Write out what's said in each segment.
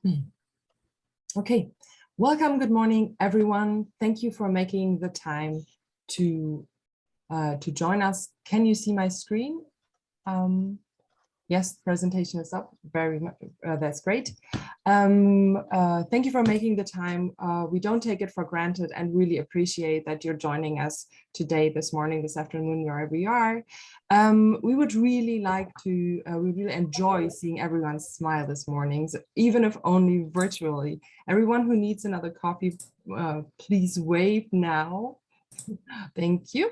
Okay, welcome, good morning, everyone. Thank you for making the time to join us. Can you see my screen? Yes, presentation is up. Very much. That's great. Thank you for making the time. We don't take it for granted and really appreciate that you're joining us today, this morning, this afternoon, wherever you are. We would really like to, we really enjoy seeing everyone's smile this morning, so even if only virtually. Everyone who needs another coffee, please wave now. Thank you.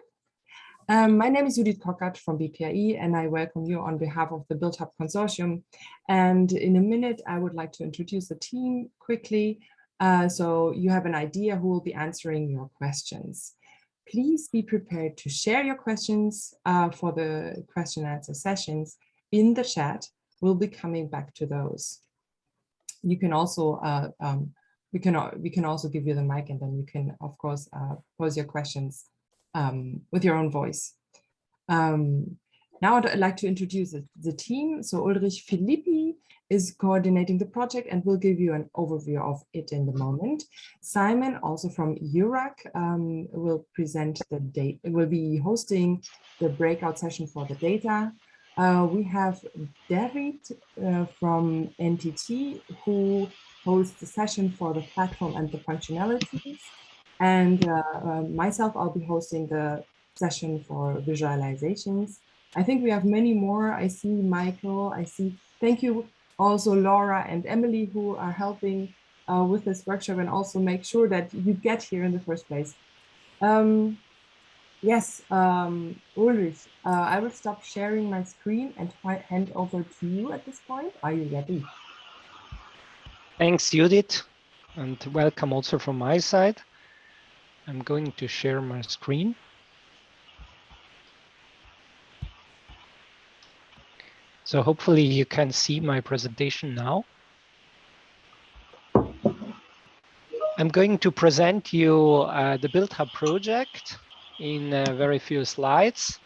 My name is Judith Kockert from BPIE, and I welcome you on behalf of the BuiltHub Consortium. And in a minute, I would like to introduce the team quickly, so you have an idea who will be answering your questions. Please be prepared to share your questions for the question and answer sessions in the chat. We'll be coming back to those. You can also we can also give you the mic, and then you can, of course, pose your questions with your own voice. Now I'd like to introduce the team. So Ulrich Filippi is coordinating the project and will give you an overview of it in the moment. Simon, also from URAC, will present the data, will be hosting the breakout session for the data. We have David from NTT, who hosts the session for the platform and the functionalities. And myself, I'll be hosting the session for visualizations. I think we have many more. I see Michael, I see, thank you also Laura and Emily, who are helping with this workshop and also make sure that you get here in the first place. Yes, Ulrich, I will stop sharing my screen and hand over to you at this point. Are you ready? Thanks, Judith, and welcome also from my side. I'm going to share my screen. So hopefully you can see my presentation now. I'm going to present you the BuiltHub project in very few slides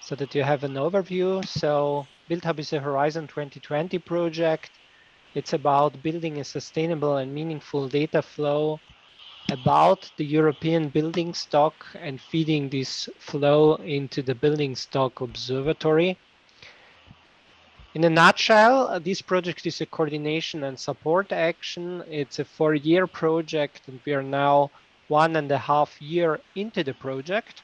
so that you have an overview. So BuiltHub is a Horizon 2020 project. It's about building a sustainable and meaningful data flow about the European building stock and feeding this flow into the building stock observatory. In a nutshell, this project is a coordination and support action. It's a 4-year project, and we are now 1.5 years into the project.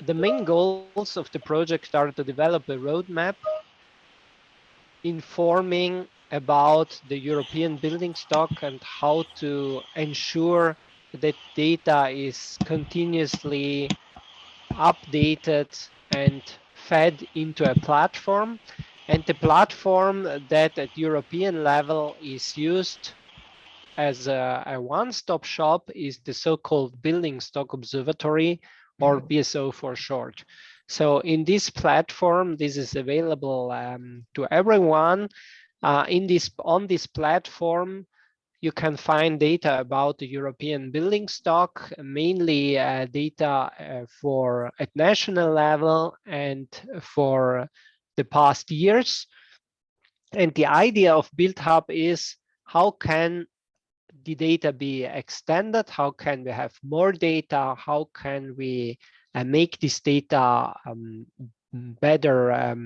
The main goals of the project are to develop a roadmap informing about the European building stock and how to ensure that data is continuously updated and fed into a platform. And the platform that at European level is used as a one-stop shop is the so-called Building Stock Observatory, or BSO for short. So in this platform, this is available to everyone. On this platform, you can find data about the European building stock, mainly data for at national level and for the past years. And the idea of BuiltHub is how can the data be extended? How can we have more data? How can we make this data better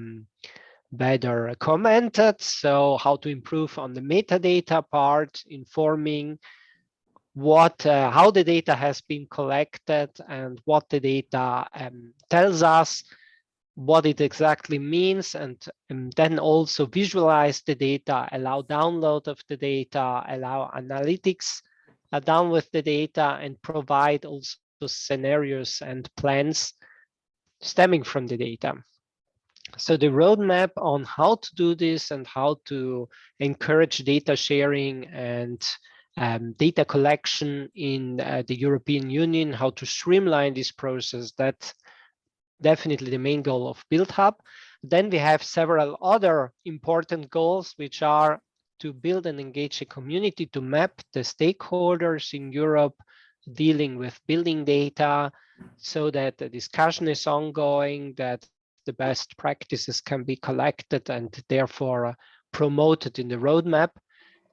commented? So how to improve on the metadata part, informing how the data has been collected and what the data tells us, what it exactly means, and then also visualize the data, allow download of the data, allow analytics down with the data, and provide also scenarios and plans stemming from the data. So the roadmap on how to do this and how to encourage data sharing and data collection in the European Union, how to streamline this process, that's definitely the main goal of BuiltHub. Then we have several other important goals, which are to build and engage a community to map the stakeholders in Europe dealing with building data, so that the discussion is ongoing, that the best practices can be collected and therefore promoted in the roadmap.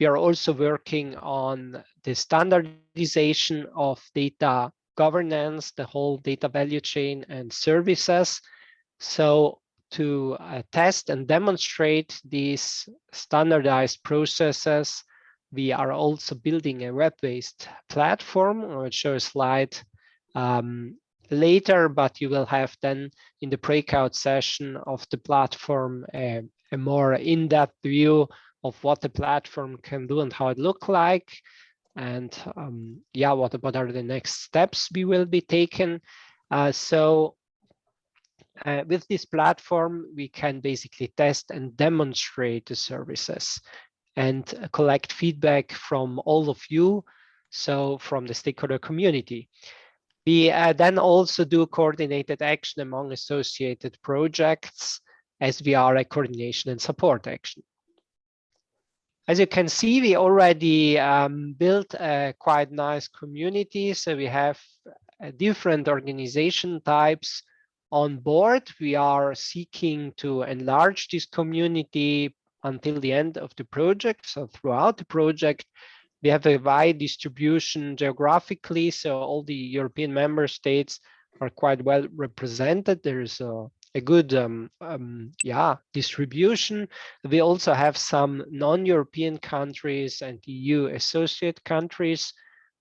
We are also working on the standardization of data governance, the whole data value chain and services. So to test and demonstrate these standardized processes, we are also building a web-based platform. I will show a slide later, but you will have then in the breakout session of the platform a more in-depth view of what the platform can do and how it look like, and yeah, what are the next steps we will be taking. With this platform, we can basically test and demonstrate the services and collect feedback from all of you, so from the stakeholder community. We then also do coordinated action among associated projects, as we are a coordination and support action. As you can see, we already built a quite nice community. So we have different organization types on board. We are seeking to enlarge this community until the end of the project. So throughout the project, we have a wide distribution geographically. So all the European member states are quite well represented. There is a good distribution. We also have some non-European countries and EU associate countries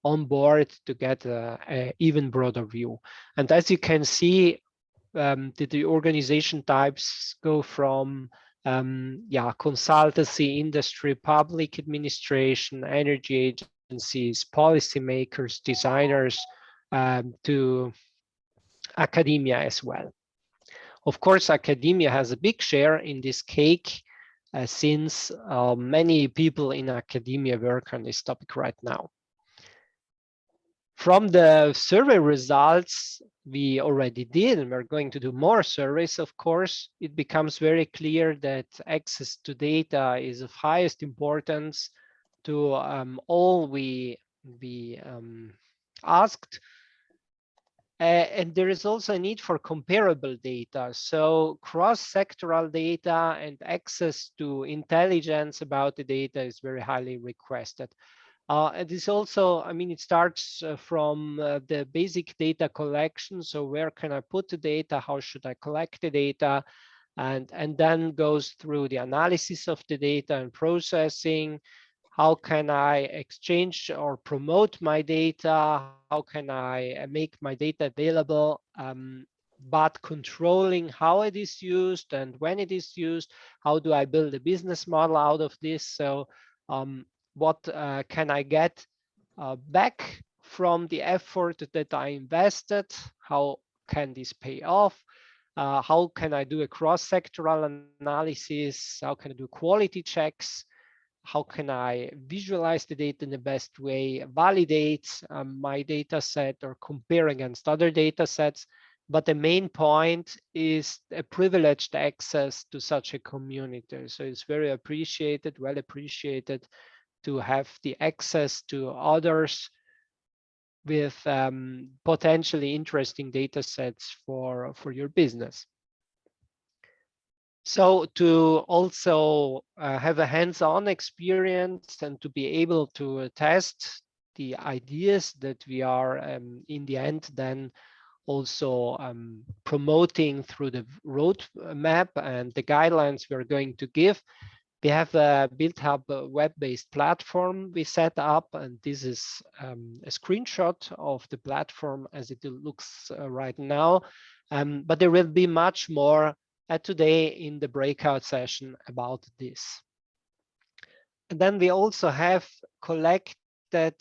on board to get an even broader view. And as you can see, the organization types go from consultancy, industry, public administration, energy agencies, policymakers, designers, to academia as well. Of course, academia has a big share in this cake, since many people in academia work on this topic right now. From the survey results we already did, and we're going to do more surveys, of course, it becomes very clear that access to data is of highest importance to all we asked. And there is also a need for comparable data. So cross-sectoral data and access to intelligence about the data is very highly requested. It is also, I mean, it starts from the basic data collection. So where can I put the data? How should I collect the data? And then goes through the analysis of the data and processing. How can I exchange or promote my data? How can I make my data available, but controlling how it is used and when it is used? How do I build a business model out of this? So what can I get back from the effort that I invested? How can this pay off? How can I do a cross-sectoral analysis? How can I do quality checks? How can I visualize the data in the best way, validate my data set or compare against other data sets? But the main point is a privileged access to such a community. So it's very appreciated, well appreciated, to have the access to others with potentially interesting data sets for your business. So to also have a hands-on experience and to be able to test the ideas that we are in the end then also promoting through the roadmap and the guidelines we're going to give. We have a BuiltHub web-based platform we set up, and this is a screenshot of the platform as it looks right now. But there will be much more today in the breakout session about this. And then we also have collected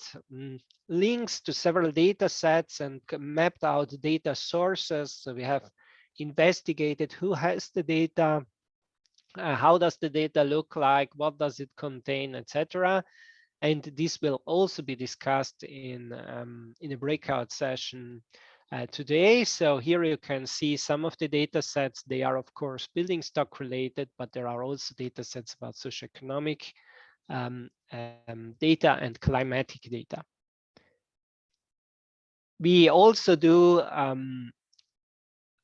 links to several data sets and mapped out data sources. So we have investigated who has the data, how does the data look like, what does it contain, etc. And this will also be discussed in a breakout session today. So here you can see some of the data sets. They are, of course, building stock related, but there are also data sets about socioeconomic data and climatic data. We also do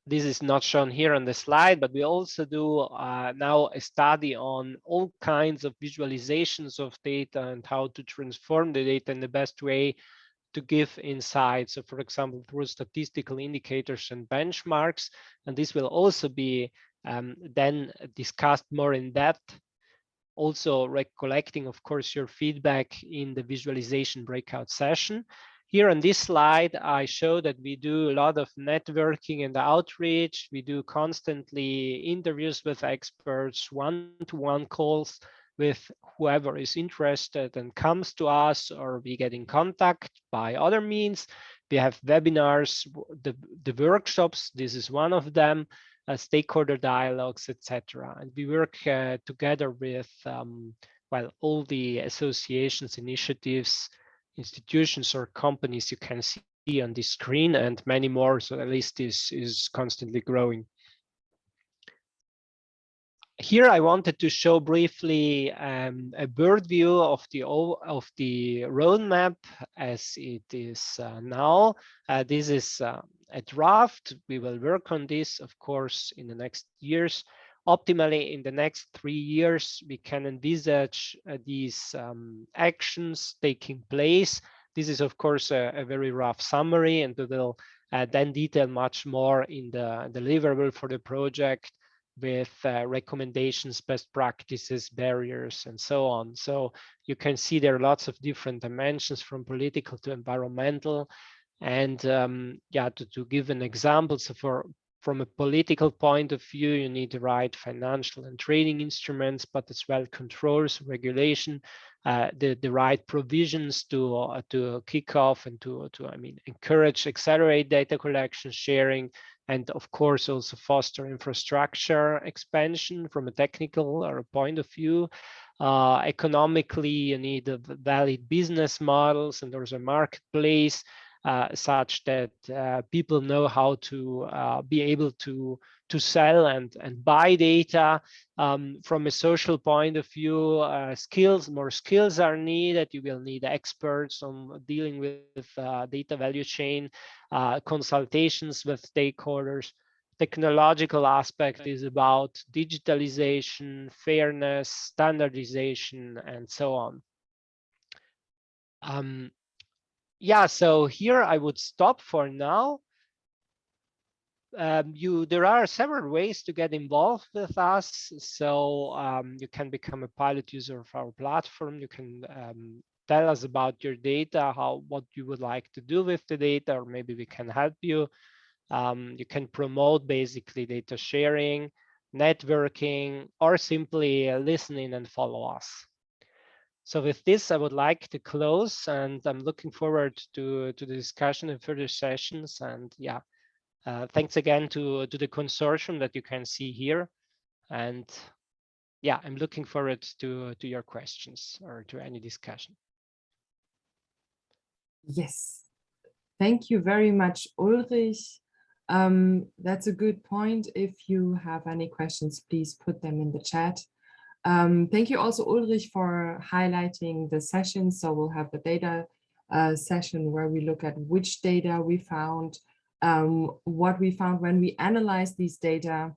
this is not shown here on the slide, but we also do now a study on all kinds of visualizations of data and how to transform the data in the best way to give insights. So for example, through statistical indicators and benchmarks, and this will also be then discussed more in depth. Also recollecting, of course, your feedback in the visualization breakout session. Here on this slide, I show that we do a lot of networking and outreach. We do constantly interviews with experts, one-to-one calls with whoever is interested and comes to us, or we get in contact by other means. We have webinars, the workshops, this is one of them, stakeholder dialogues, etc. And we work together with well, all the associations, initiatives, institutions or companies you can see on this screen, and many more. So the list is constantly growing. Here I wanted to show briefly a bird view of the roadmap as it is now. This is a draft. We will work on this, of course, in the next years. Optimally, in the next 3 years, we can envisage these actions taking place. This is, of course, a very rough summary, and we will then detail much more in the deliverable for the project, with recommendations, best practices, barriers, and so on. So you can see there are lots of different dimensions, from political to environmental. And yeah, to give an example, so from a political point of view, you need the right financial and trading instruments, but as well controls, regulation, the right provisions to kick off and to encourage, accelerate data collection, sharing, and of course also foster infrastructure expansion from a technical or a point of view. Economically, you need valid business models, and there's a marketplace such that people know how to be able to sell and buy data. From a social point of view, more skills are needed. You will need experts on dealing with data value chain, consultations with stakeholders. Technological aspect is about digitalization, fairness, standardization, and so on. Yeah, so here I would stop for now. There are several ways to get involved with us. So you can become a pilot user of our platform. You can tell us about your data, what you would like to do with the data, or maybe we can help you. You can promote basically data sharing, networking, or simply listening and follow us. So with this, I would like to close, and I'm looking forward to the discussion in further sessions. And yeah, thanks again to the consortium that you can see here. And yeah, I'm looking forward to your questions or to any discussion. Yes, thank you very much, Ulrich. That's a good point. If you have any questions, please put them in the chat. Thank you also, Ulrich, for highlighting the sessions. So we'll have the data session where we look at which data we found, what we found when we analyzed these data,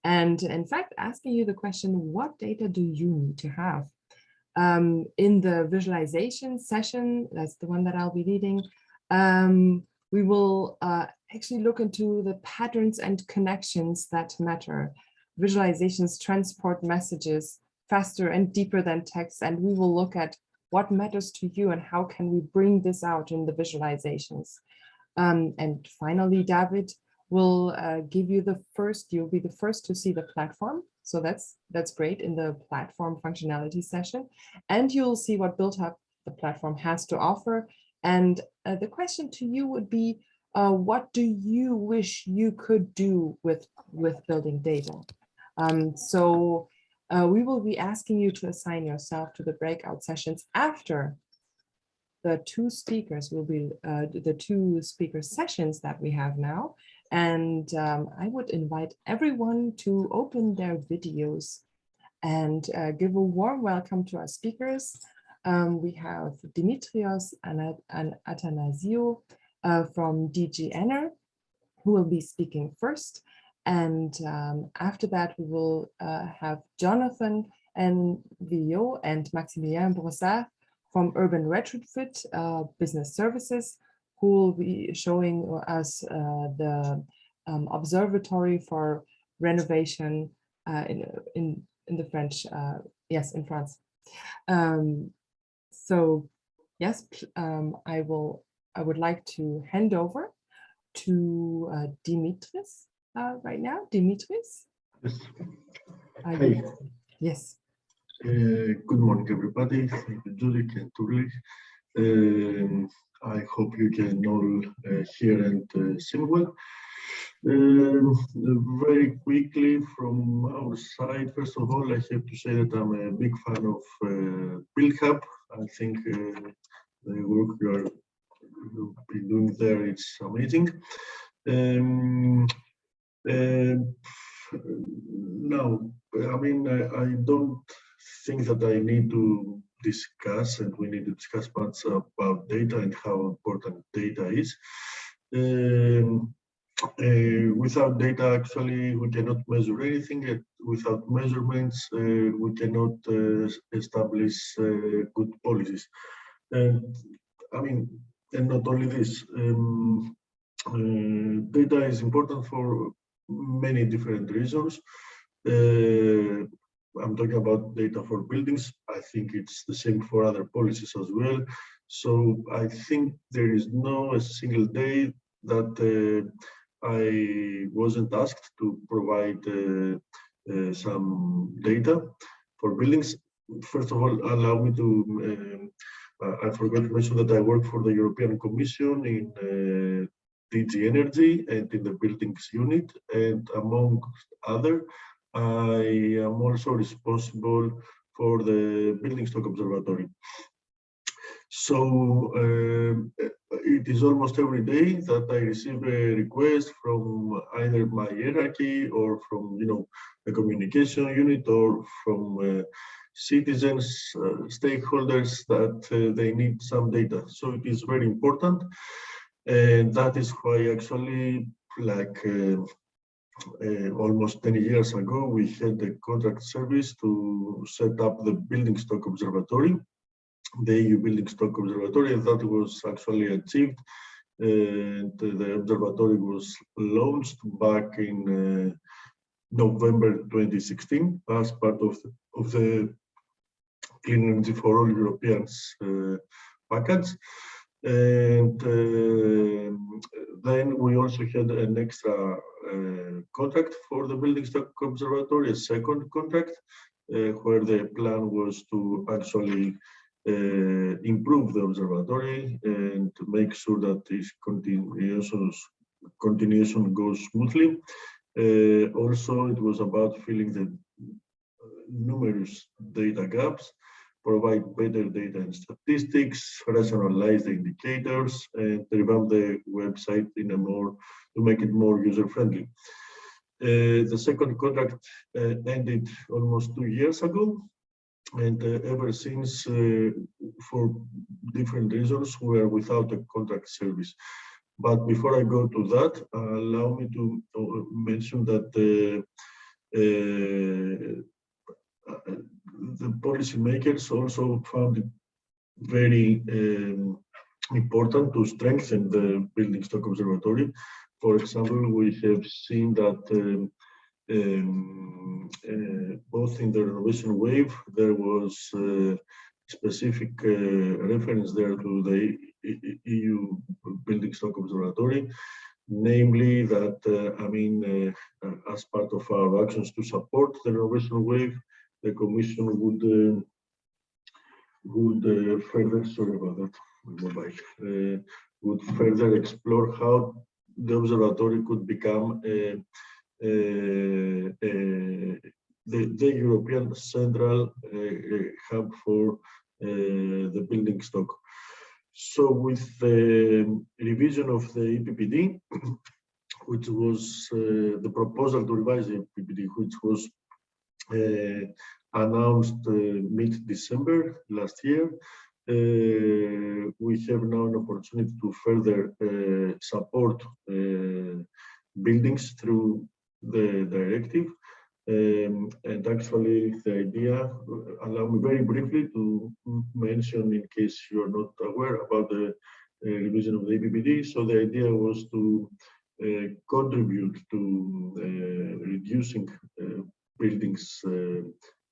and in fact, asking you the question, what data do you need to have? In the visualization session, that's the one that I'll be leading, we will actually look into the patterns and connections that matter. Visualizations transport messages faster and deeper than text, and we will look at what matters to you and how can we bring this out in the visualizations. And finally, David will give you you'll be the first to see the platform. So that's great in the platform functionality session. And you'll see what BuiltHub, the platform, has to offer. And the question to you would be, what do you wish you could do with building data? So we will be asking you to assign yourself to the breakout sessions after the two speakers will be the two speaker sessions that we have now. And I would invite everyone to open their videos and give a warm welcome to our speakers. We have Dimitrios and Athanasio from DG Enner. who will be speaking first. And after that, we will have Jonathan and Villot and Maximilien Brossard from Urban Retrofit Business Services, who will be showing us the Observatory for renovation in the French, yes, in France. So yes, I would like to hand over to Dimitris right now. Dimitris? Yes. Hey. Yes. Good morning, everybody. Thank you, Judith and Turli. I hope you can all hear and see well. Very quickly from our side, first of all, I have to say that I'm a big fan of BuiltHub. I think the work you've been doing there, it's amazing. Now, I mean, I don't think that I need to discuss, and we need to discuss much about data and how important data is. Without data, actually, we cannot measure anything. Without measurements, we cannot establish good policies. And I mean, and not only this, data is important for many different reasons. I'm talking about data for buildings. I think it's the same for other policies as well. So I think there is no a single day that I wasn't asked to provide some data for buildings. First of all, allow me to, I forgot to mention that I work for the European Commission in DG Energy and in the buildings unit, and among other, I am also responsible for the Building Stock Observatory. So it is almost every day that I receive a request from either my hierarchy or from the communication unit or from citizens, stakeholders that they need some data. So it is very important, and that is why actually, like almost 10 years ago, we had a contract service to set up the Building Stock Observatory, the EU Building Stock Observatory, and that was actually achieved. And the observatory was launched back in November 2016 as part of the Clean Energy for All Europeans package. And then we also had an extra contract for the Building Stock Observatory, a second contract, where the plan was to actually improve the observatory and to make sure that its continuation goes smoothly. Also, it was about filling the numerous data gaps, provide better data and statistics, rationalize the indicators, and revamp the website to make it more user-friendly. The second contract ended almost 2 years ago, and ever since, for different reasons, we are without a contract service. But before I go to that, allow me to mention that the policymakers also found it very important to strengthen the Building Stock Observatory. For example, we have seen that both in the renovation wave, there was specific reference there to the EU Building Stock Observatory, namely that, as part of our actions to support the renovation wave, the Commission would further, sorry about that, mobile, would further explore how the observatory could become the European central hub for the building stock. So with the revision of the EPPD, which was the proposal to revise the EPPD, which was announced mid-December last year, we have now an opportunity to further support buildings through the directive. And actually, the idea, allow me very briefly to mention, in case you are not aware, about the revision of the EPBD. So the idea was to contribute to reducing buildings'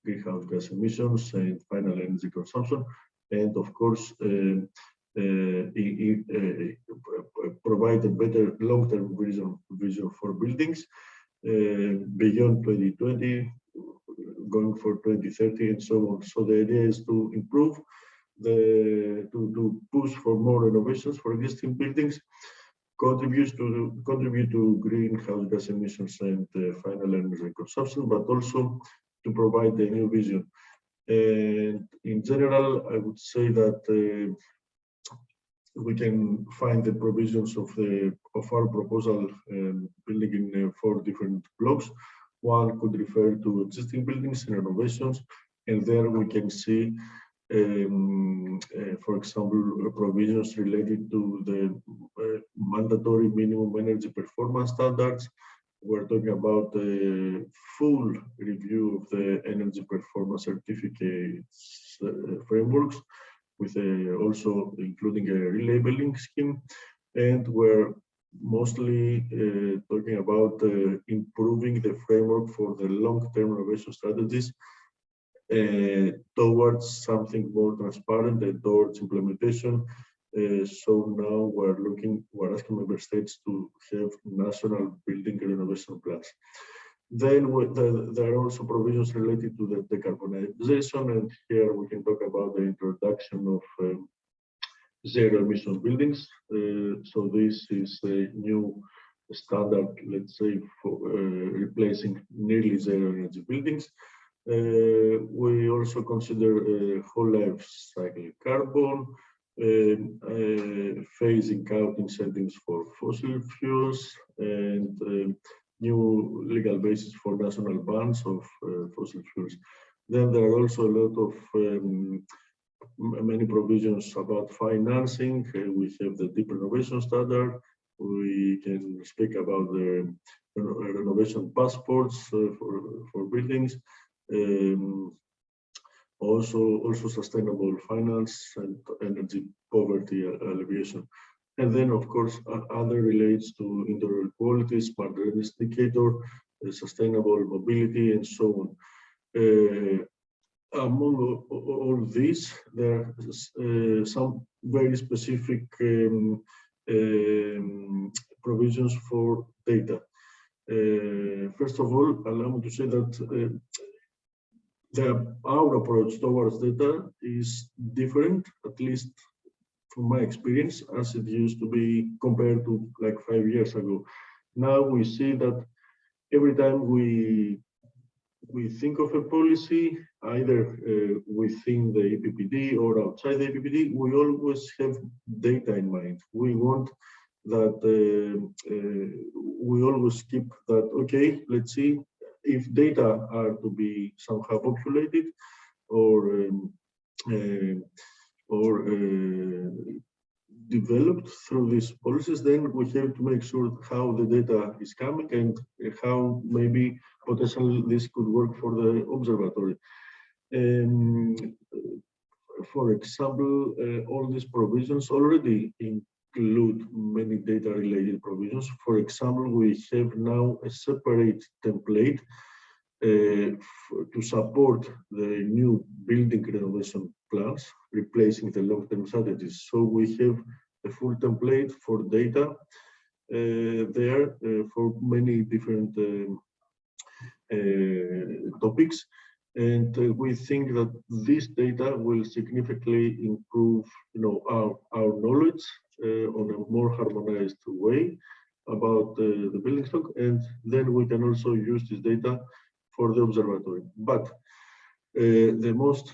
greenhouse gas emissions and final energy consumption, and of course provide a better long-term vision for buildings beyond 2020, going for 2030, and so on. So the idea is to improve to push for more renovations for existing buildings, contribute to greenhouse gas emissions and final energy consumption, but also to provide a new vision. And in general, I would say that we can find the provisions of our proposal building in 4 different blocks. One could refer to existing buildings and renovations, and there we can see, for example, provisions related to the mandatory minimum energy performance standards. We're talking about a full review of the energy performance certificates frameworks, with also including a relabeling scheme, and we're mostly talking about improving the framework for the long-term renovation strategies towards something more transparent and towards implementation. So now we're asking member states to have national building renovation plans. Then there are also provisions related to the decarbonization, and here we can talk about the introduction of zero emission buildings. So this is a new standard, let's say, for replacing nearly zero energy buildings. We also consider whole life cycle carbon, phasing out incentives for fossil fuels, and new legal basis for national bans of fossil fuels. Then there are also a lot of many provisions about financing. We have the deep renovation standard. We can speak about the renovation passports for buildings. Also sustainable finance and energy poverty alleviation. And then, of course, other relates to indoor quality, smart drainage indicator, sustainable mobility, and so on. Among all these, there are some very specific provisions for data. First of all, allow me to say that our approach towards data is different, at least from my experience, as it used to be compared to like 5 years ago. Now we see that every time we think of a policy, either within the EPBD or outside the EPBD, we always have data in mind. We want that, we always keep that, okay, let's see if data are to be somehow populated or developed through these policies, then we have to make sure how the data is coming and how maybe potentially this could work for the observatory. For example, all these provisions already include many data-related provisions. For example, we have now a separate template to support the new building renovation plans, replacing the long-term strategies. So we have a full template for data there for many different topics. And we think that this data will significantly improve, our knowledge on a more harmonized way about the building stock, and then we can also use this data for the observatory. But the most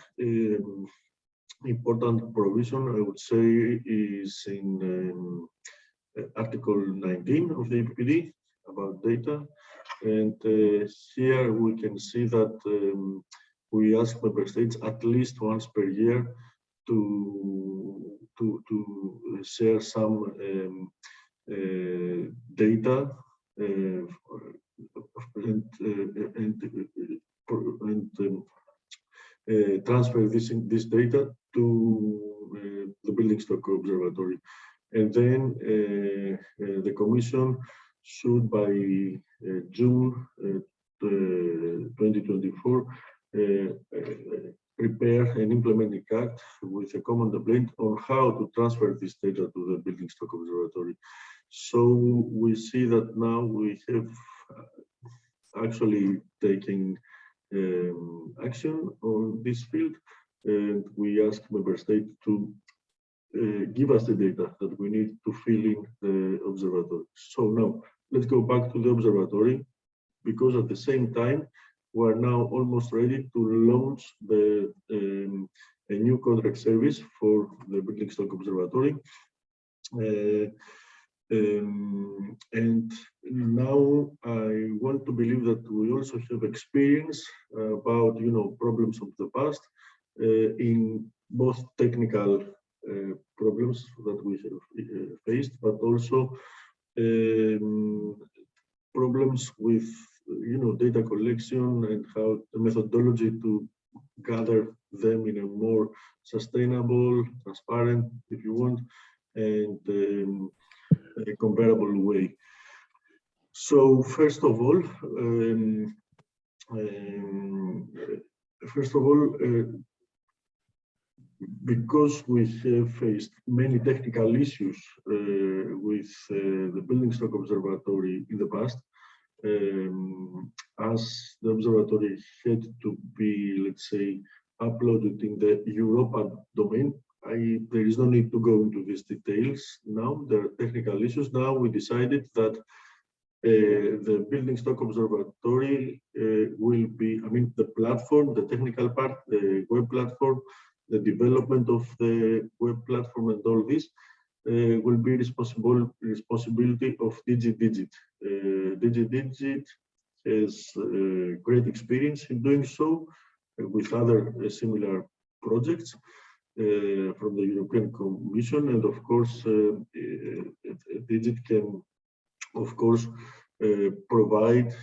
important provision, I would say, is in Article 19 of the EPBD about data. And here we can see that we ask member states at least once per year to share some data transfer this data to the building stock observatory. And then the Commission should by June 2024 prepare an implementing act with a common template on how to transfer this data to the building stock observatory. So we see that now we have actually taken action on this field, and we ask member states to give us the data that we need to fill in the observatory. So now let's go back to the observatory, because at the same time we're now almost ready to launch a new contract service for the building stock observatory. And now I want to believe that we also have experience about problems of the past in both technical problems that we have faced, but also problems with data collection and how the methodology to gather them in a more sustainable, transparent, if you want, and a comparable way. So first of all, because we have faced many technical issues with the building stock observatory in the past, as the observatory had to be, let's say, uploaded in the Europa domain. There is no need to go into these details now. There are technical issues. Now we decided that the building stock observatory will be, the platform, the technical part, the web platform, the development of the web platform and all this will be responsibility of DigiDigit. DigiDigit has great experience in doing so with other similar projects from the European Commission, and of course Digit can of course provide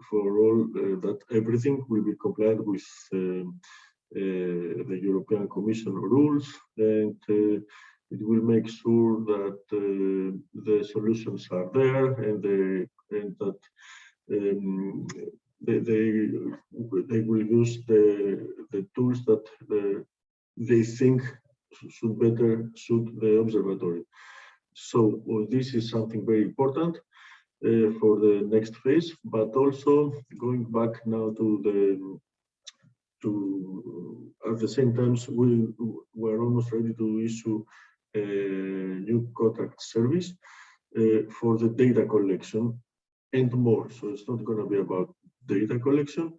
for all that everything will be compliant with the European Commission rules, and it will make sure that the solutions are there and that they will use the tools that they think should better suit the observatory. So this is something very important for the next phase, but also going back now at the same time, we're almost ready to issue a new contract service for the data collection and more. So it's not going to be about data collection.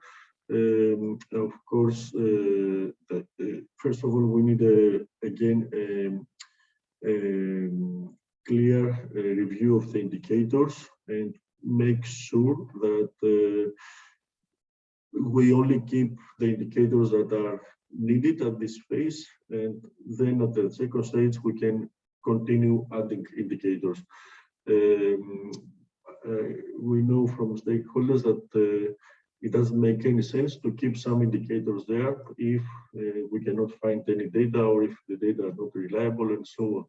Of course, first of all, we need again a clear review of the indicators and make sure that we only keep the indicators that are needed at this phase, and then at the second stage we can continue adding indicators. We know from stakeholders that it doesn't make any sense to keep some indicators there if we cannot find any data, or if the data are not reliable, and so on.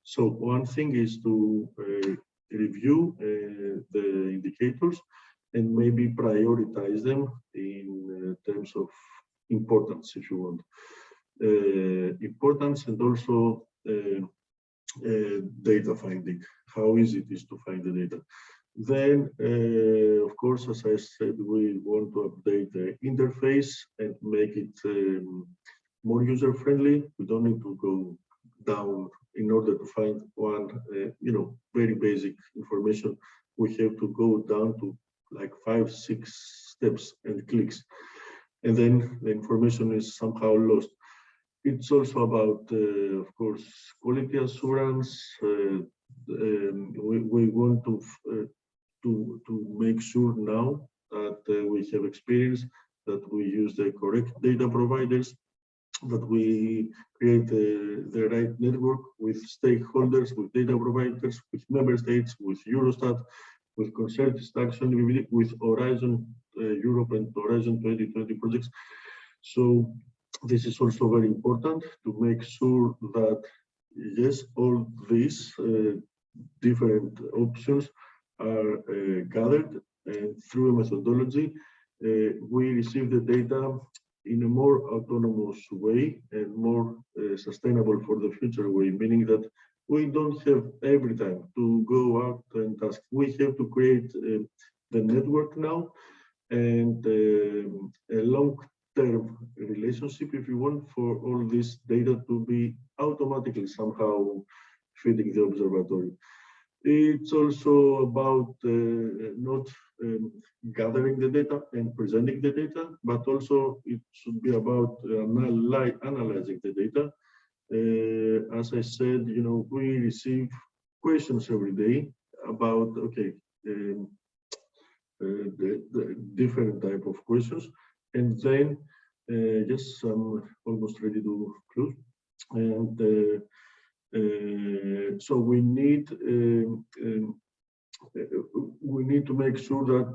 So one thing is to review the indicators and maybe prioritize them in terms of importance, if you want. Importance, and also data finding, how easy it is to find the data. Then, of course, as I said, we want to update the interface and make it more user-friendly. We don't need to go down in order to find one, very basic information. We have to go down to like 5-6 steps and clicks, and then the information is somehow lost. It's also about, of course, quality assurance. We want to make sure now that we have experience that we use the correct data providers, that we create the right network with stakeholders, with data providers, with member states, with Eurostat, with concerted action, with Horizon Europe and Horizon 2020 projects. So this is also very important to make sure that, yes, all these different options are gathered, and through a methodology, we receive the data in a more autonomous way and more sustainable for the future way, meaning that we don't have every time to go out and task. We have to create the network now, and a long-term relationship, if you want, for all this data to be automatically somehow feeding the observatory. It's also about not gathering the data and presenting the data, but also it should be about analyzing the data. As I said, we receive questions every day about, okay, the different type of questions, and then yes, I'm almost ready to close. And so we need to make sure that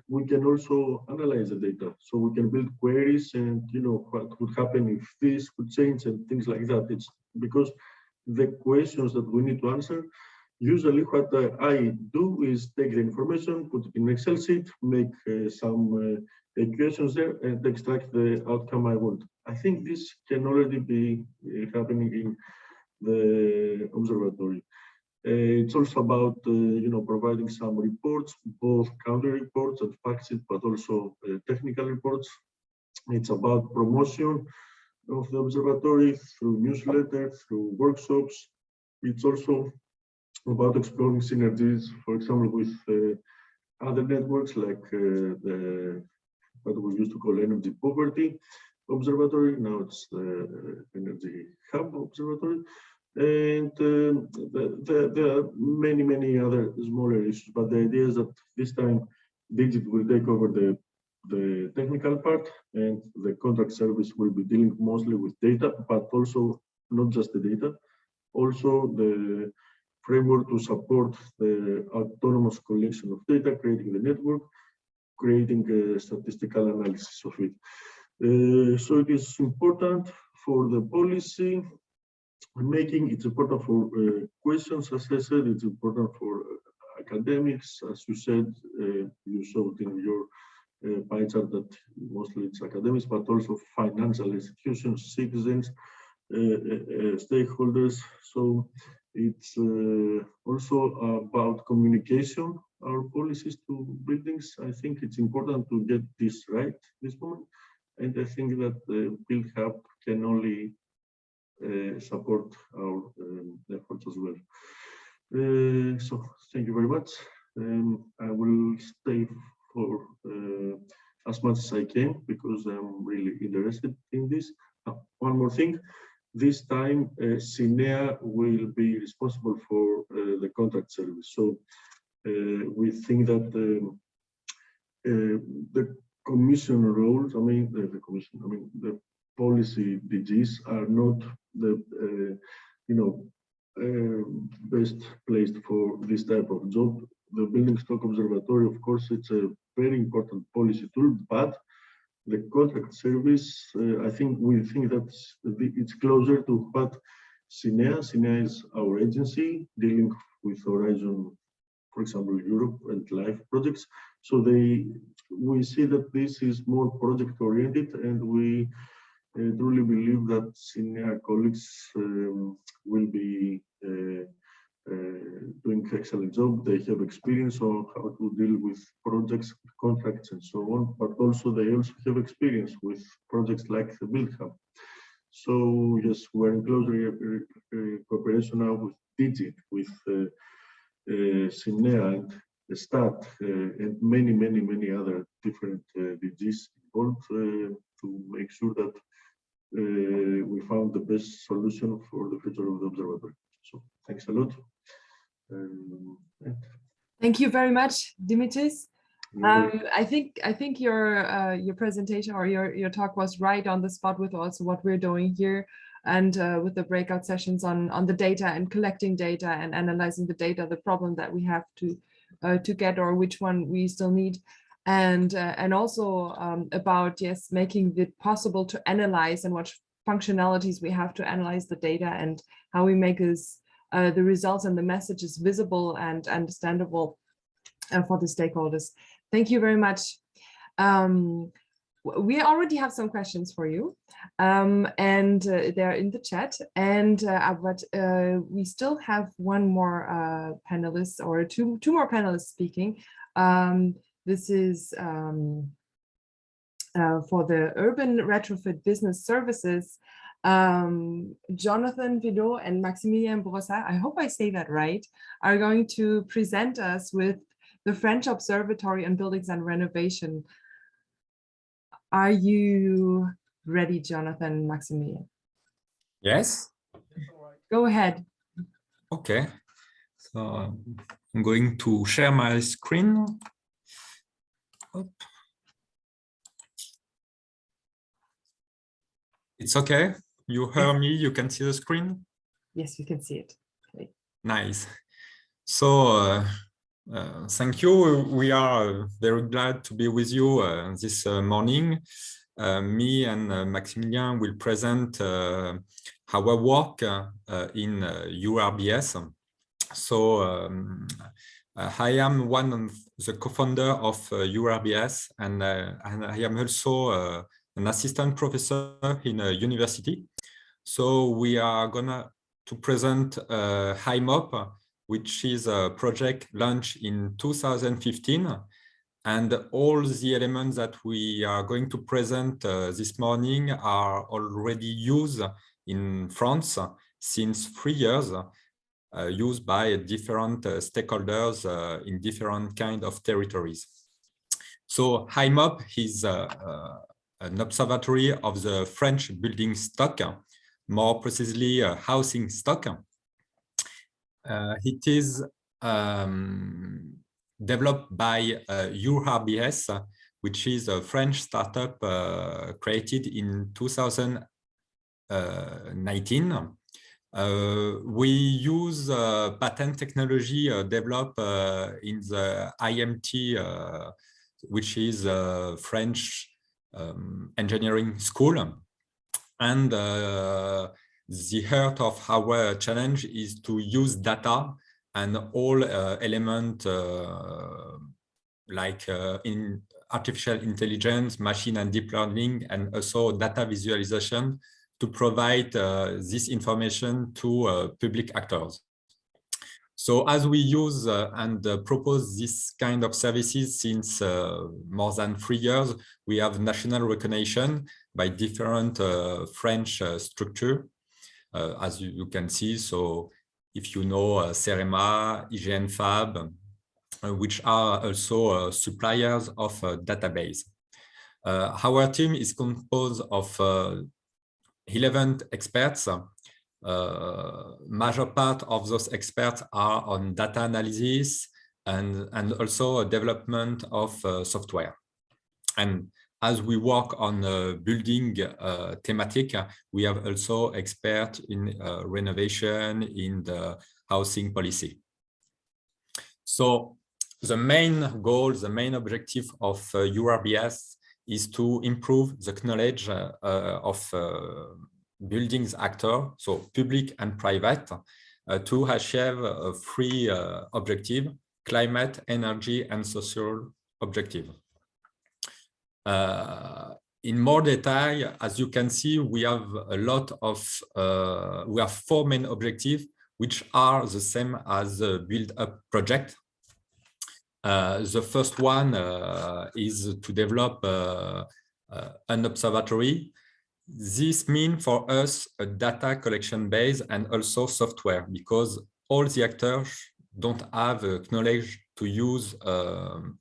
we can also analyze the data, so we can build queries and what would happen if this could change and things like that. It's because the questions that we need to answer, usually what I do is take the information, put it in an Excel sheet, make some equations there, and extract the outcome I want. I think this can already be happening in the observatory. It's also about providing some reports, both country reports and fact sheets, but also technical reports. It's about promotion of the observatory through newsletters, through workshops. It's also about exploring synergies, for example, with other networks like what we used to call Energy Poverty Observatory. Now it's the Energy Hub Observatory. And there are many other smaller issues, but the idea is that this time Digit will take over the technical part, and the contract service will be dealing mostly with data, but also not just the data, also the framework to support the autonomous collection of data, creating the network, creating a statistical analysis of it. So it is important for the policy making, it's important for questions, as I said, it's important for academics, as you said, you showed in your pie chart that mostly it's academics, but also financial institutions, citizens, stakeholders. So it's also about communication, our policies to buildings. I think it's important to get this right this moment. And I think that BuiltHub can only support our efforts as well. So thank you very much. I will stay for as much as I can because I'm really interested in this. One more thing, this time CINEA will be responsible for the contract service. So we think that the commission roles, the policy DGs are not the best placed for this type of job. The Building Stock Observatory, of course, it's a very important policy tool, but the contract service, I think we think that it's closer to what CINEA is our agency dealing with Horizon, for example, Europe and LIFE projects. So we see that this is more project oriented, and we truly believe that senior colleagues will be doing an excellent job. They have experience on how to deal with projects, contracts, and so on, but also they also have experience with projects like the BuiltHub. So yes, we're in close cooperation now with Digit, with CINEA and the STAT, and many other different DGs involved to make sure that we found the best solution for the future of the observatory. So thanks a lot. Thank you very much, Dimitris. I think your presentation or your talk was right on the spot with also what we're doing here, and with the breakout sessions on the data and collecting data and analyzing the data, the problem that we have to get or which one we still need, and also about making it possible to analyze and what functionalities we have to analyze the data and how we make this the results and the messages visible and understandable for the stakeholders. Thank you very much. We already have some questions for you, and they're in the chat. But we still have one more panelist, or two more panelists speaking. This is for the Urban Retrofit Business Services. Jonathan Vidot and Maximilien Brossat, I hope I say that right, are going to present us with the French Observatory on Buildings and Renovation. Are you ready, Jonathan, Maximilian? Yes. Go ahead. Okay. So I'm going to share my screen. Oop. It's okay. You hear me? You can see the screen? Yes, we can see it. Okay. Nice. So thank you. We are very glad to be with you this morning. Me and Maximilien will present our work in URBS. So I am one of the co-founder of URBS, and I am also an assistant professor in a university. So we are gonna to present HiMop, which is a project launched in 2015. And all the elements that we are going to present this morning are already used in France since 3 years, used by different stakeholders in different kind of territories. So HiMop is an observatory of the French building stock, more precisely housing stock. It is developed by URBS, which is a French startup created in 2019. We use patent technology developed in the IMT, which is a French engineering school. And the heart of our challenge is to use data and all elements like in artificial intelligence, machine and deep learning, and also data visualization to provide this information to public actors. So as we use and propose this kind of services since more than 3 years, we have national recognition by different French structure, as you can see. So if you know CEREMA, IGN Fab, which are also suppliers of database. Our team is composed of 11 experts. Major part of those experts are on data analysis and also development of software. And as we work on building thematic, we have also experts in renovation, in the housing policy. So the main goal, the main objective of URBS is to improve the knowledge of buildings actor, so public and private, to achieve a three objective: climate, energy, and social objective. In more detail, as you can see, we have a lot of, we have 4 main objectives, which are the same as the BuiltHub project. The first one is to develop an observatory. This means for us a data collection base and also software, because all the actors don't have knowledge to use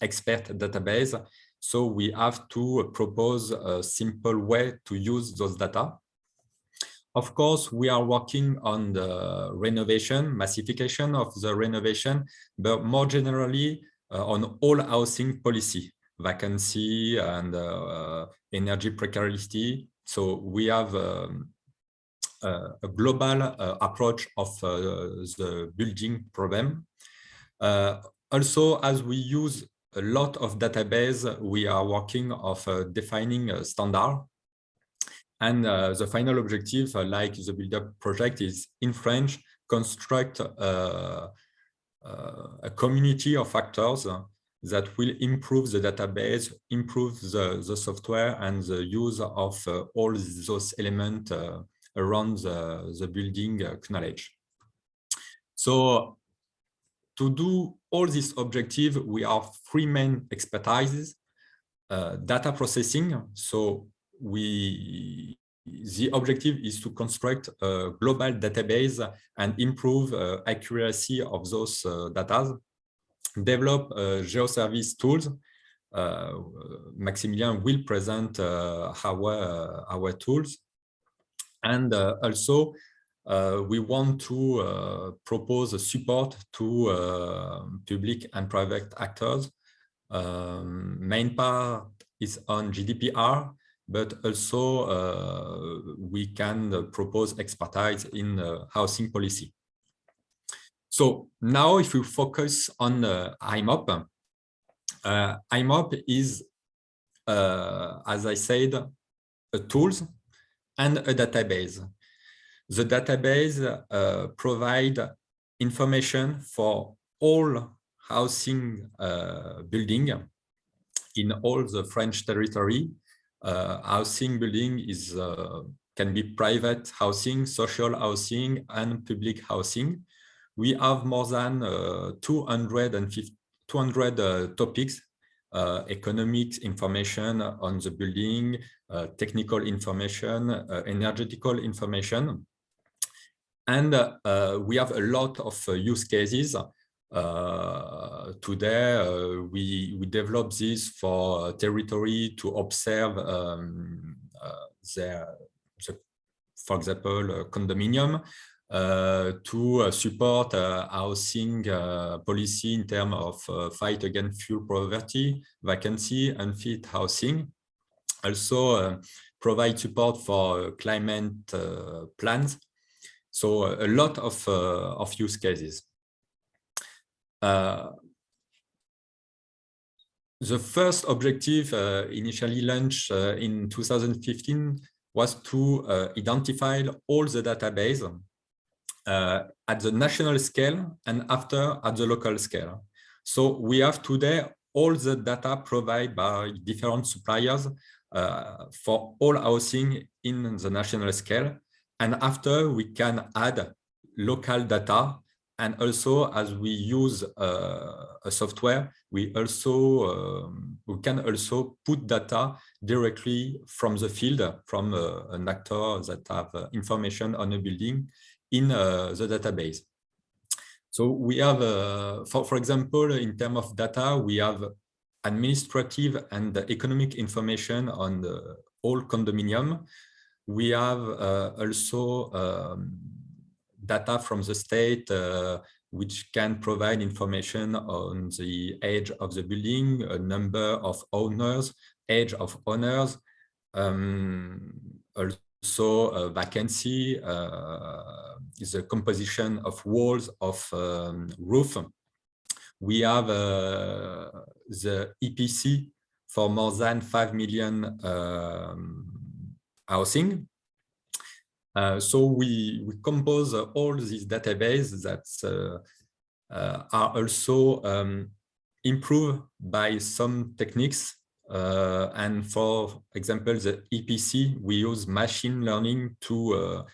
expert database. So we have to propose a simple way to use those data. Of course, we are working on the renovation, massification of the renovation, but more generally, on all housing policy, vacancy and energy precarity. So we have a global approach of the building problem. Also, as we use a lot of database, we are working of defining a standard. And the final objective, like the build-up project, is in French, construct a community of actors that will improve the database, improve the software, and the use of all those elements around the building knowledge. So to do all these objectives, we have three main expertises. Data processing. So the objective is to construct a global database and improve accuracy of those data. Develop geoservice tools. Maximilian will present our tools. And also, we want to propose a support to public and private actors. Main part is on GDPR, but also we can propose expertise in housing policy. So now if we focus on IMOP, IMOP is, as I said, a tools and a database. The database provides information for all housing building in all the French territory. Housing building is can be private housing, social housing, and public housing. We have more than 200 topics, economic information on the building, technical information, energetical information. And we have a lot of use cases. Today, we develop this for territory to observe for example, condominium, to support housing policy in terms of fight against fuel poverty, vacancy, unfit housing. Also provide support for climate plans. So a lot of use cases. The first objective initially launched in 2015 was to identify all the database at the national scale and after at the local scale. So we have today all the data provided by different suppliers for all housing in the national scale. And after we can add local data. And also, as we use a software, we can also put data directly from the field, from an actor that have information on a building in the database. So we have, for example, in terms of data, we have administrative and economic information on all condominium. We have also data from the state, which can provide information on the age of the building, a number of owners, age of owners, also vacancy, is the composition of walls of roof. We have the EPC for more than 5 million housing. So we compose all these databases that are also improved by some techniques. And for example, the EPC, we use machine learning to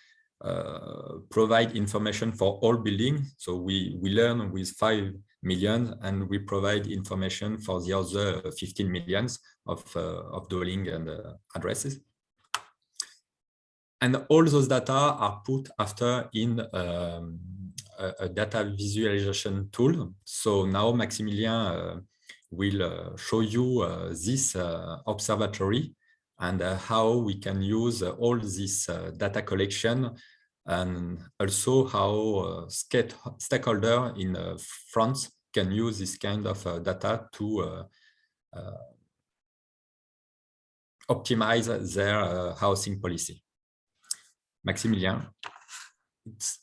provide information for all buildings. So we learn with 5 million and we provide information for the other 15 millions of dwelling and addresses. And all those data are put after in a data visualization tool. So now Maximilien will show you this observatory and how we can use all this data collection, and also how stakeholders in France can use this kind of data to optimize their housing policy. Maximilien, it's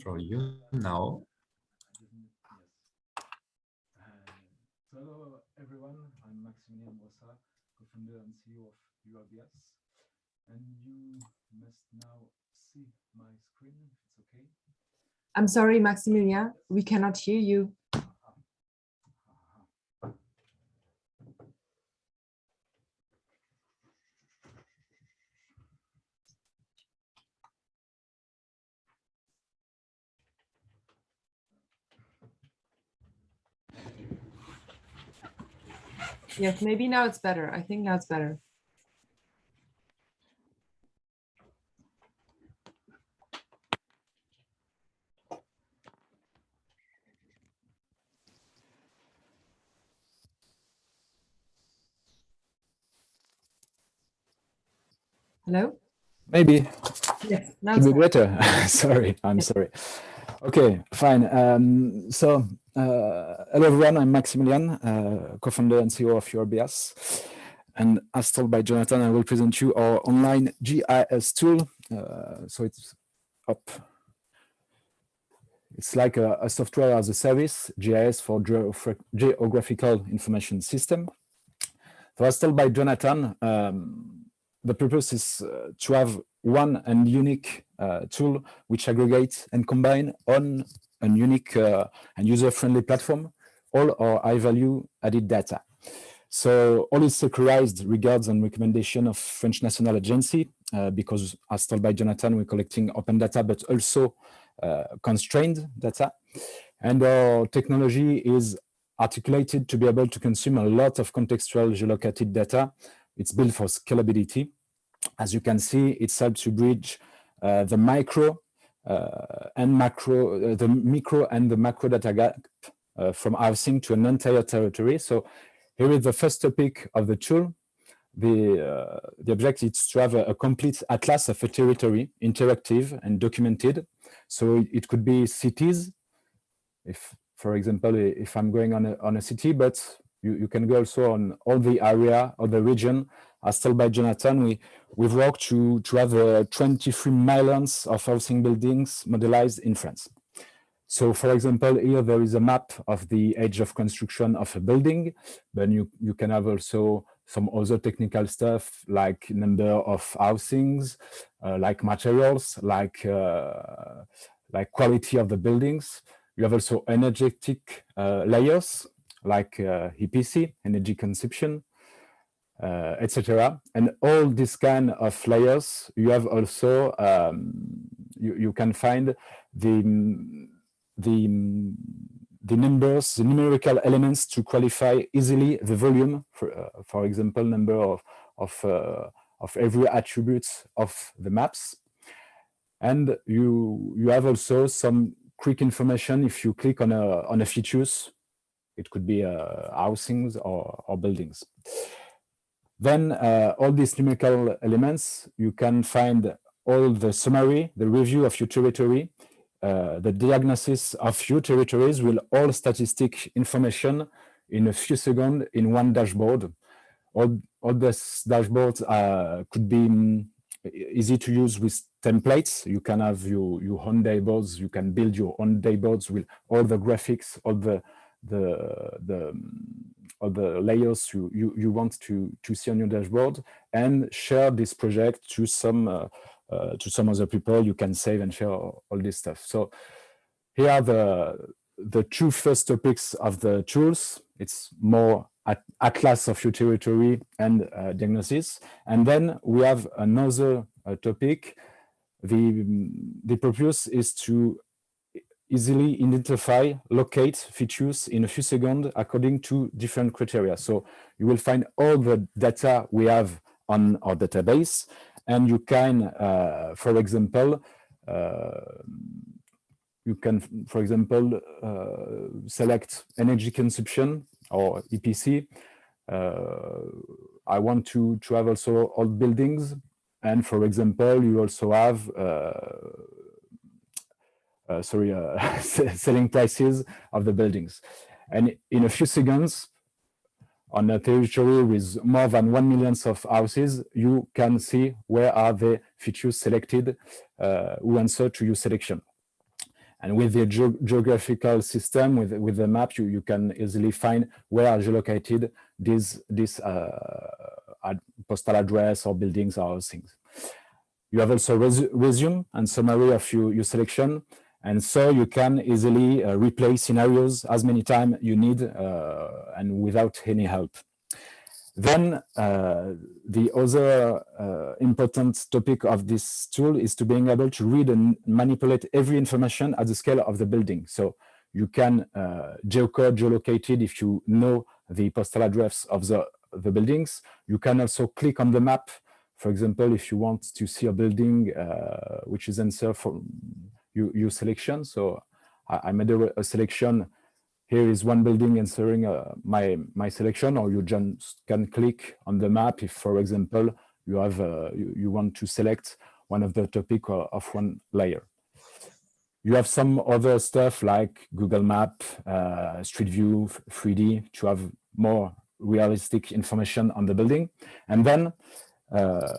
for you now. Hello, everyone. I'm Maximilien Bossa, co-founder and CEO of URBS. And you must now see my screen, if it's okay. I'm sorry, Maximilien, we cannot hear you. Yes, maybe now it's better. I think now it's better. Hello? Maybe. Yes, now Could it's be better. Sorry, I'm sorry. Okay, fine. Hello everyone, I'm Maximilien, co-founder and CEO of URBS. And as told by Jonathan, I will present you our online GIS tool. So it's up. It's like a software as a service, GIS for Geographical Information System. So as told by Jonathan, the purpose is to have one and unique tool which aggregates and combine on a unique and user-friendly platform all our high-value added data. So all is secularized regards and recommendation of French National Agency because, as told by Jonathan, we're collecting open data but also constrained data. And our technology is articulated to be able to consume a lot of contextual geolocated data. It's built for scalability. As you can see, it helps to bridge the micro and macro, the micro and the macro data gap from housing to an entire territory. So here is the first topic of the tool. The objective is to have a complete atlas of a territory, interactive and documented. So it could be cities, if, for example, if I'm going on a city, but you can go also on all the area or the region. As told by Jonathan, we've worked to have 23 millions of housing buildings modelized in France. So, for example, here there is a map of the age of construction of a building. Then you can have also some other technical stuff like number of housings, like materials, like quality of the buildings. You have also energetic layers like EPC, energy consumption, etc. And all this kind of layers, you have also, you can find the numbers, the numerical elements to qualify easily the volume, for example, number of every attribute of the maps. And you have also some quick information if you click on a features. It could be housings or buildings. Then all these numerical elements, you can find all the summary, the review of your territory, the diagnosis of your territories with all statistic information in a few seconds in one dashboard. All these dashboards could be easy to use with templates. You can have your own dashboards. You can build your own dashboards with all the graphics, all the layers you want to see on your dashboard, and share this project to some other people. You can save and share all this stuff. So here are the two first topics of the tools. It's more atlas of your territory and diagnosis. And then we have another topic. The purpose is to easily identify, locate features in a few seconds according to different criteria. So you will find all the data we have on our database, and you can, for example, select energy consumption or EPC. I want to have also all buildings, and for example, you also have selling prices of the buildings. And in a few seconds, on a territory with more than 1 million of houses, you can see where are the features selected who answer to your selection. And with the geographical system, with the map, you can easily find where are geolocated these postal address or buildings or things. You have also resume and summary of your selection. And so you can easily replay scenarios as many times you need and without any help. Then the other important topic of this tool is to being able to read and manipulate every information at the scale of the building. So you can geocode, geolocate it if you know the postal address of the buildings. You can also click on the map. For example, if you want to see a building which is answer for your selection. So I made a selection. Here is one building answering my selection, or you just can click on the map if, for example, you have you want to select one of the topic of one layer. You have some other stuff like Google Map, Street View, 3D to have more realistic information on the building. And then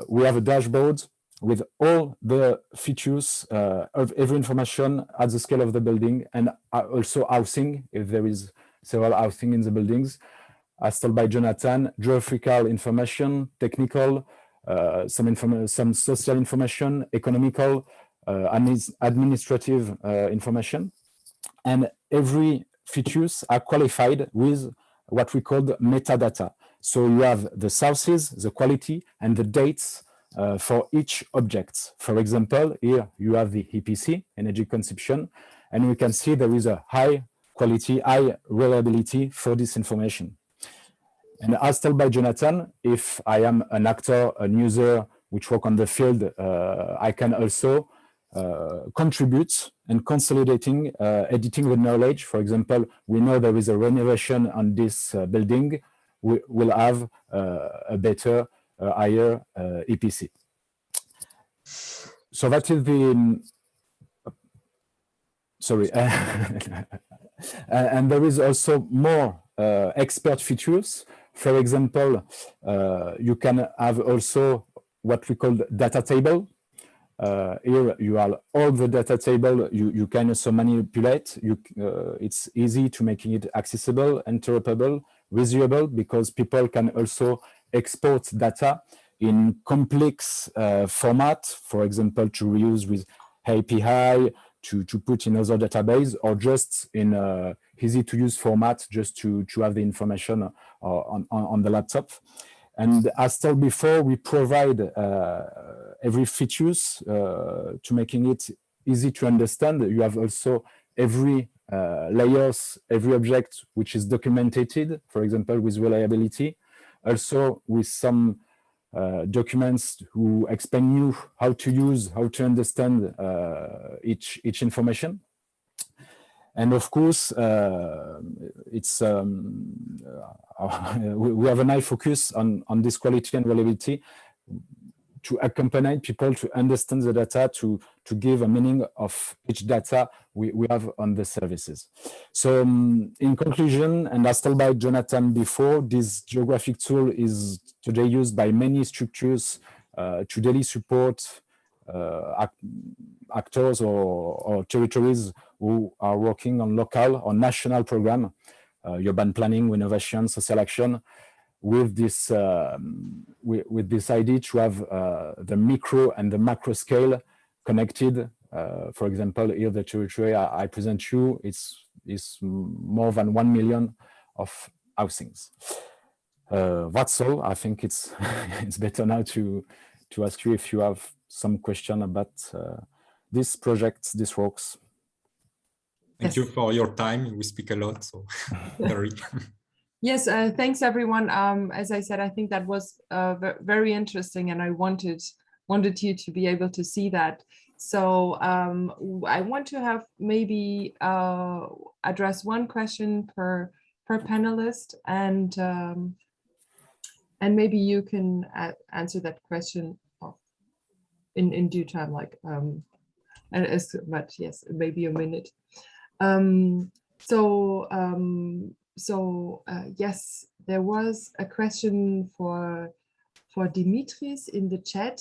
we have a dashboard with all the features of every information at the scale of the building, and also housing, if there is several housing in the buildings, as told by Jonathan, geographical information, technical, some social information, economical, administrative information. And every features are qualified with what we call metadata. So you have the sources, the quality, and the dates for each object. For example, here you have the EPC, energy consumption, and we can see there is a high quality, high reliability for this information. And as told by Jonathan, if I am an actor, a user which work on the field, I can also contribute and consolidating, editing the knowledge. For example, we know there is a renovation on this building. We will have a better higher EPC. So that is the, sorry, and there is also more expert features. For example, you can have also what we call data table. Here you have all the data table you can also manipulate. It's easy to making it accessible, interoperable, reusable, because people can also export data in complex format, for example, to reuse with API, to put in other database, or just in easy to use format, just to have the information on the laptop. And as told before, we provide every features to making it easy to understand. You have also every layers, every object which is documented, for example, with reliability. Also with some documents who explain you how to use, how to understand each information. And of course, it's we have a high focus on this quality and reliability to accompany people to understand the data, to give a meaning of each data we have on the services. So in conclusion, and as told by Jonathan before, this geographic tool is today used by many structures to daily support actors or territories who are working on local or national program, urban planning, renovation, social action, with this idea to have the micro and the macro scale connected. For example, here the territory I present you is more than 1 million of housings. That's all. I think it's it's better now to ask you if you have some question about this project, this works. Thank you for your time. We speak a lot, so sorry. Yes, thanks everyone. As I said, I think that was very interesting, and I wanted you to be able to see that. So I want to have maybe address one question per panelist, and maybe you can answer that question in due time, like But yes, maybe a minute. Yes, there was a question for Dimitris in the chat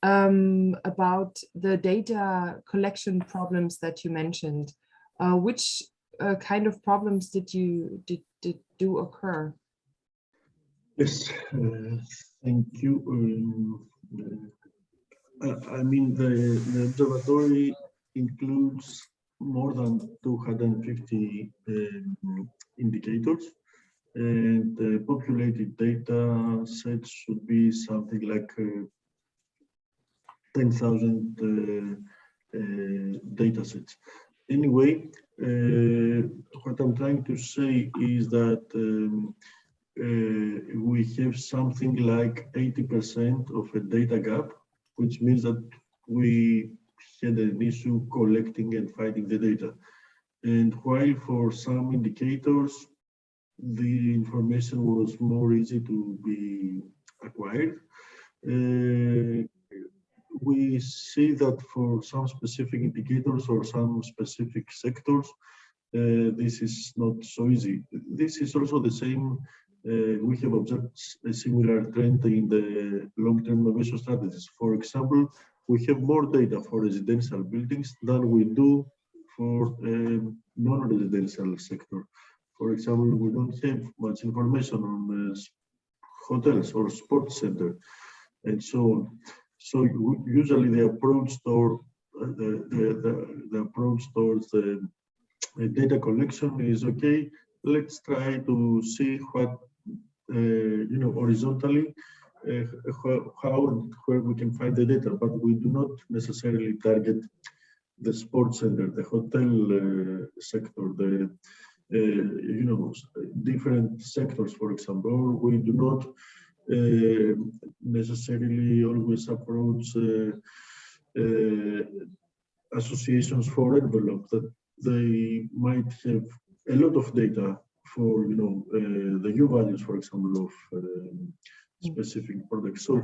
about the data collection problems that you mentioned. Which kind of problems did do occur? Yes, thank you. I mean, the observatory includes more than 250 indicators, and the populated data set should be something like 10,000 data sets. Anyway, what I'm trying to say is that we have something like 80% of a data gap, which means that we had an issue collecting and finding the data. And while for some indicators, the information was more easy to be acquired, we see that for some specific indicators or some specific sectors, this is not so easy. This is also the same. We have observed a similar trend in the long-term innovation strategies. For example, we have more data for residential buildings than we do for non-residential sector. For example, we don't have much information on hotels or sports center, and so on. So usually the approach toward the approach towards the data collection is okay. Let's try to see what horizontally how and where we can find the data, but we do not necessarily target the sports center, the hotel sector, the different sectors, for example. We do not necessarily always approach associations for envelope that they might have a lot of data for the U values, for example, of specific products. So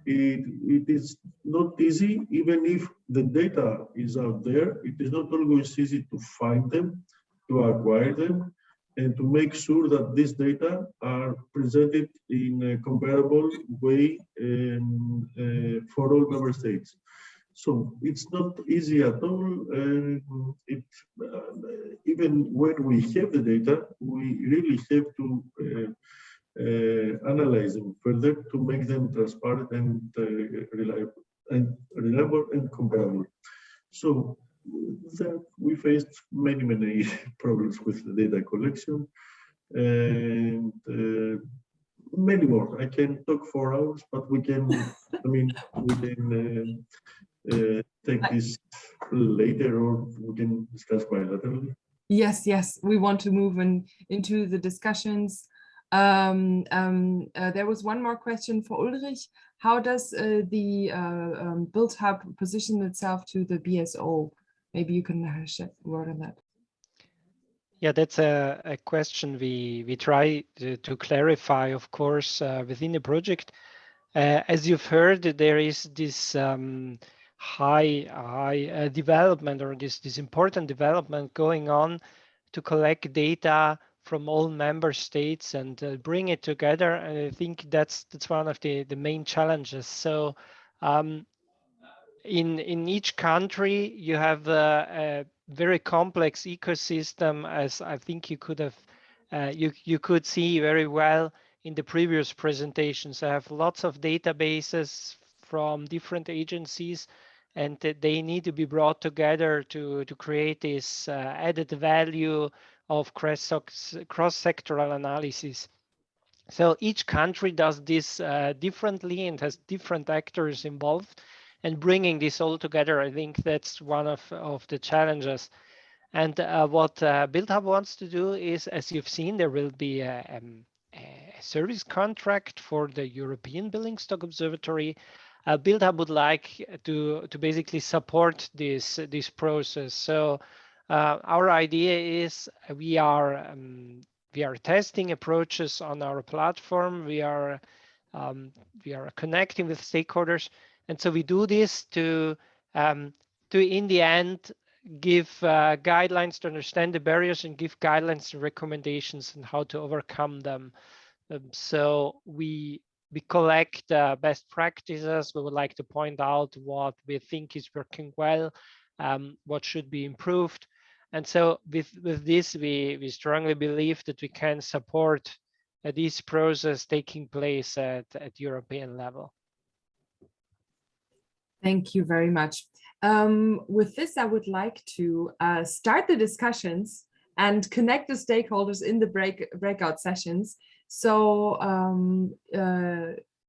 it is not easy, even if the data is out there. It is not always easy to find them, to acquire them, and to make sure that these data are presented in a comparable way for all member states. So it's not easy at all. Even when we have the data, we really have to analyze them further to make them transparent and reliable and comparable. So that we faced many problems with the data collection, and many more. I can talk for hours, but we can. We can take this later, or we can discuss bilaterally. Yes, we want to move into the discussions. There was one more question for Ulrich. How does the BuiltHub position itself to the BSO? Maybe you can shed a word on that. Yeah, that's a question we try to clarify, of course, within the project. As you've heard, there is this high development, or this important development going on to collect data from all member states and bring it together. And I think that's one of the main challenges. So in each country, you have a very complex ecosystem, as I think you could have you could see very well in the previous presentations. I have lots of databases from different agencies, and they need to be brought together to create this added value of cross-sectoral analysis. So each country does this differently and has different actors involved, and bringing this all together, I think that's one of the challenges. And what BuiltHub wants to do is, as you've seen, there will be a service contract for the European Building Stock Observatory. BuiltHub would like to basically support this process. So our idea is we are testing approaches on our platform. We are connecting with stakeholders, and so we do this to to, in the end, give guidelines to understand the barriers and give guidelines and recommendations on how to overcome them. So we collect best practices. We would like to point out what we think is working well, what should be improved. And so with this, we strongly believe that we can support this process taking place at European level. Thank you very much. With this, I would like to start the discussions and connect the stakeholders in the breakout sessions. So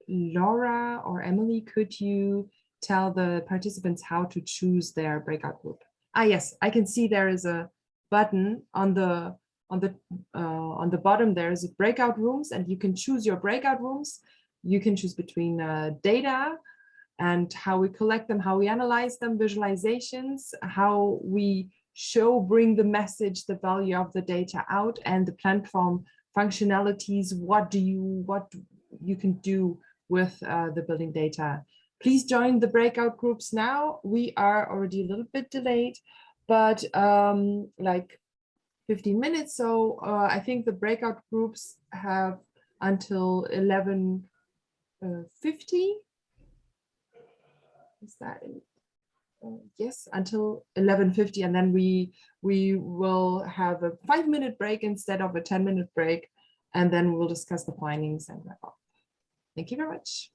Laura or Emily, could you tell the participants how to choose their breakout group? Ah, yes, I can see there is a button on the bottom. There is a breakout rooms, and you can choose your breakout rooms. You can choose between data and how we collect them, how we analyze them, visualizations, how we bring the message, the value of the data out, and the platform functionalities. What you can do with the building data. Please join the breakout groups now. We are already a little bit delayed, but like 15 minutes. So I think the breakout groups have until 11:50. Is that yes, until 11:50, and then we will have a 5-minute break instead of a 10-minute break, and then we'll discuss the findings and wrap up. Thank you very much.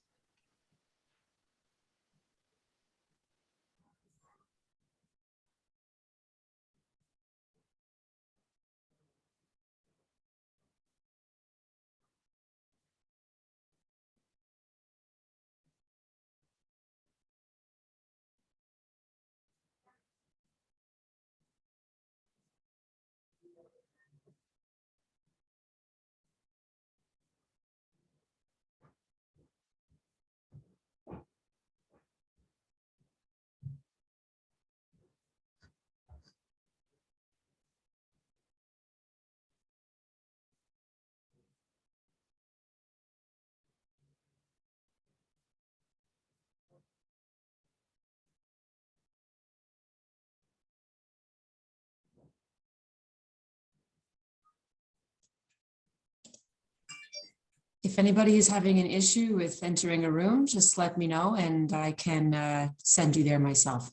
If anybody is having an issue with entering a room, just let me know and I can send you there myself.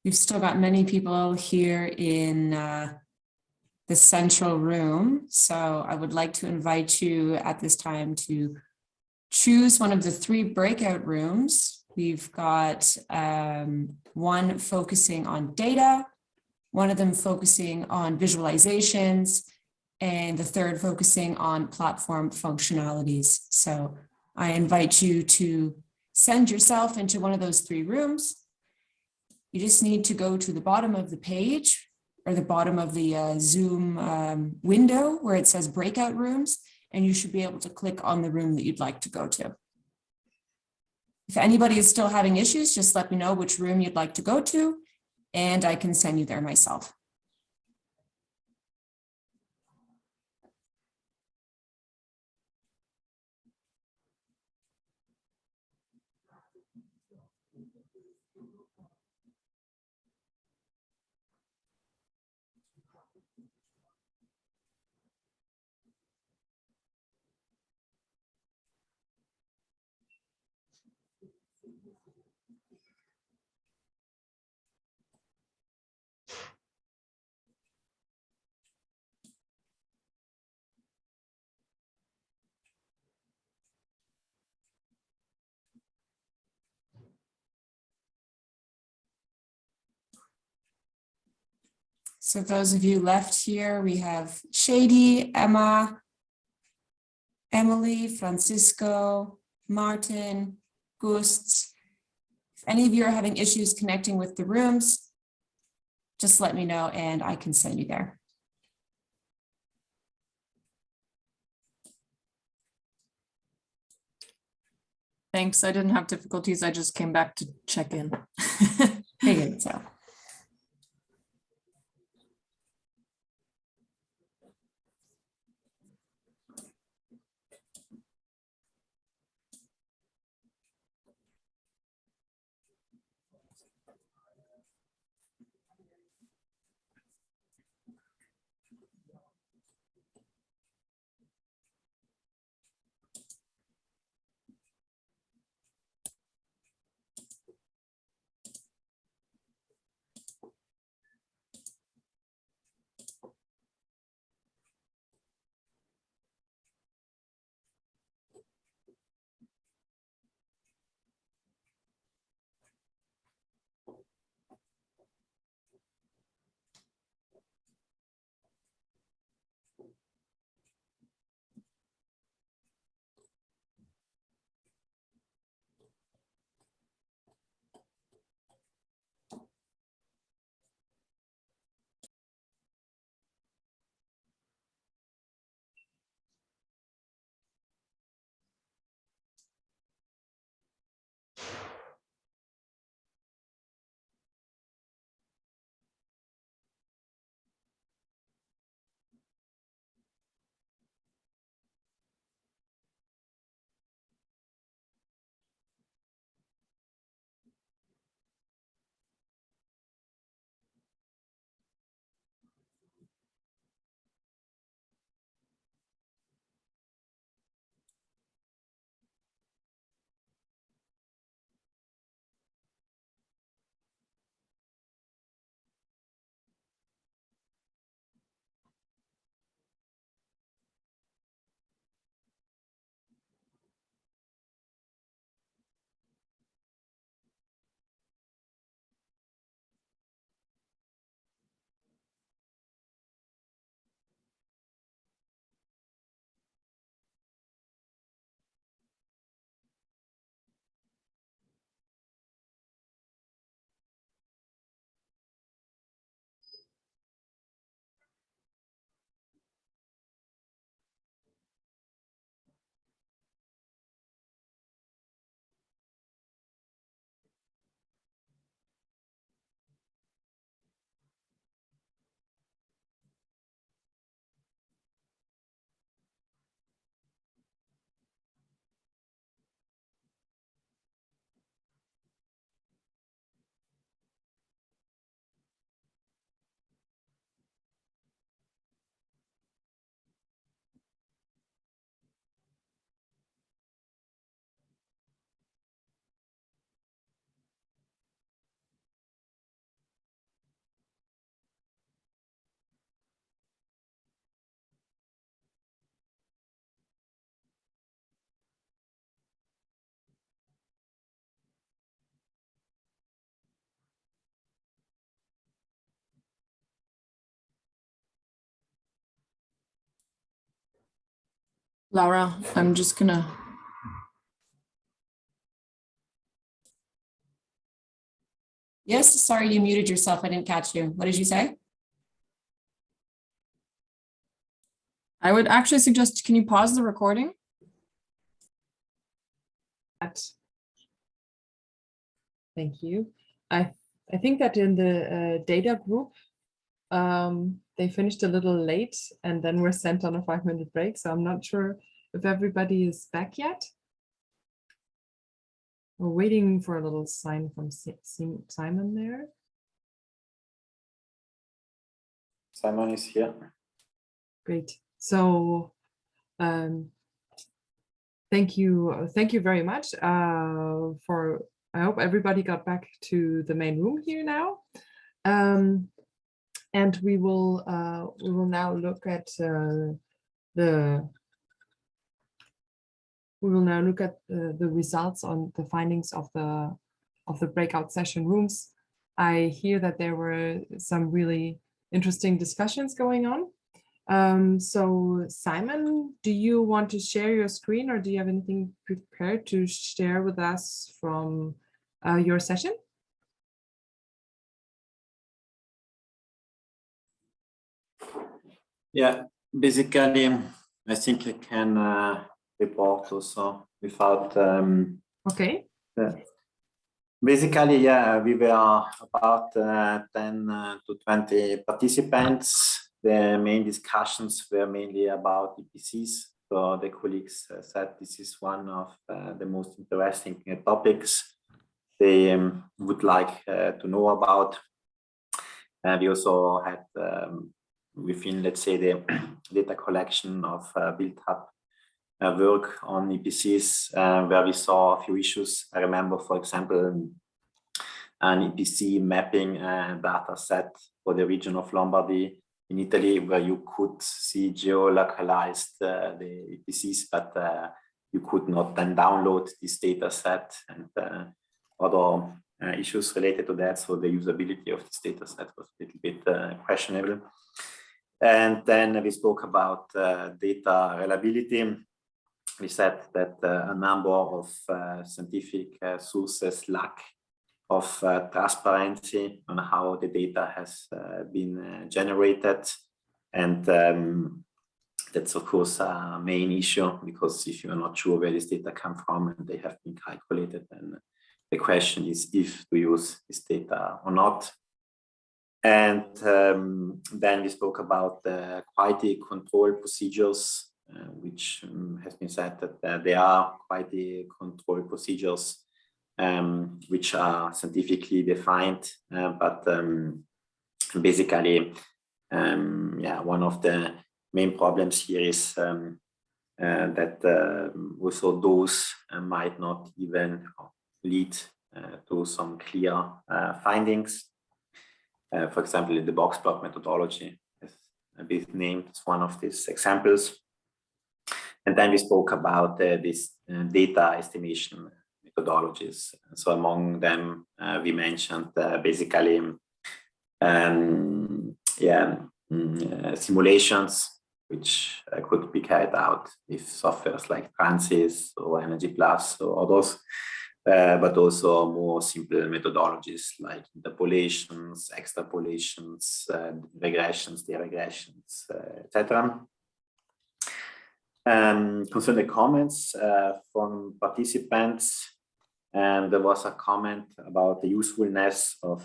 We've still got many people here in the central room. So I would like to invite you at this time to choose one of the 3 breakout rooms. We've got one focusing on data, one of them focusing on visualizations, and the third focusing on platform functionalities. So I invite you to send yourself into one of those 3 rooms. You just need to go to the bottom of the page or the bottom of the Zoom window where it says breakout rooms, and you should be able to click on the room that you'd like to go to. If anybody is still having issues, just let me know which room you'd like to go to, and I can send you there myself. So those of you left here, we have Shady, Emma, Emily, Francisco, Martin, Gust, If any of you are having issues connecting with the rooms, just let me know and I can send you there. Thanks. I didn't have difficulties. I just came back to check in. Figured so. Laura, I'm just gonna. Yes, sorry, you muted yourself. I didn't catch you. What did you say? I would actually suggest, can you pause the recording? Thank you. I think that in the data group, they finished a little late and then were sent on a 5-minute break. So I'm not sure if everybody is back yet. We're waiting for a little sign from Simon there. Simon is here. Great. So thank you very much for. I hope everybody got back to the main room here now, and we will now look at the results on the findings of the breakout session rooms. I hear that there were some really interesting discussions going on. So Simon, do you want to share your screen, or do you have anything prepared to share with us from your session. Yeah, basically, I think I can report also without. Okay. Basically, yeah, we were about 10 to 20 participants. The main discussions were mainly about EPCs. So the colleagues said this is one of the most interesting topics they would like to know about. And we also had within, let's say, the data collection of BuiltHub work on EPCs, where we saw a few issues. I remember, for example, an EPC mapping data set for the region of Lombardy in Italy, where you could see geolocalized the EPCs, but you could not then download this data set, and other issues related to that. So the usability of this data set was a little bit questionable. And then we spoke about data reliability. We said that a number of scientific sources lack of transparency on how the data has been generated. And that's, of course, a main issue, because if you're not sure where this data come from and they have been calculated, then the question is if to use this data or not. And then we spoke about the quality control procedures, which has been said that there are quality control procedures which are scientifically defined, but basically, yeah, one of the main problems here is that also those might not even lead to some clear findings. For example, in the box plot methodology, as a bit named as one of these examples. And then we spoke about this data estimation methodologies. So among them, we mentioned basically, simulations, which could be carried out with softwares like Transys or Energy Plus or others. But also more simple methodologies like interpolations, extrapolations, regressions, deregressions, etc. Concerning the comments from participants, and there was a comment about the usefulness of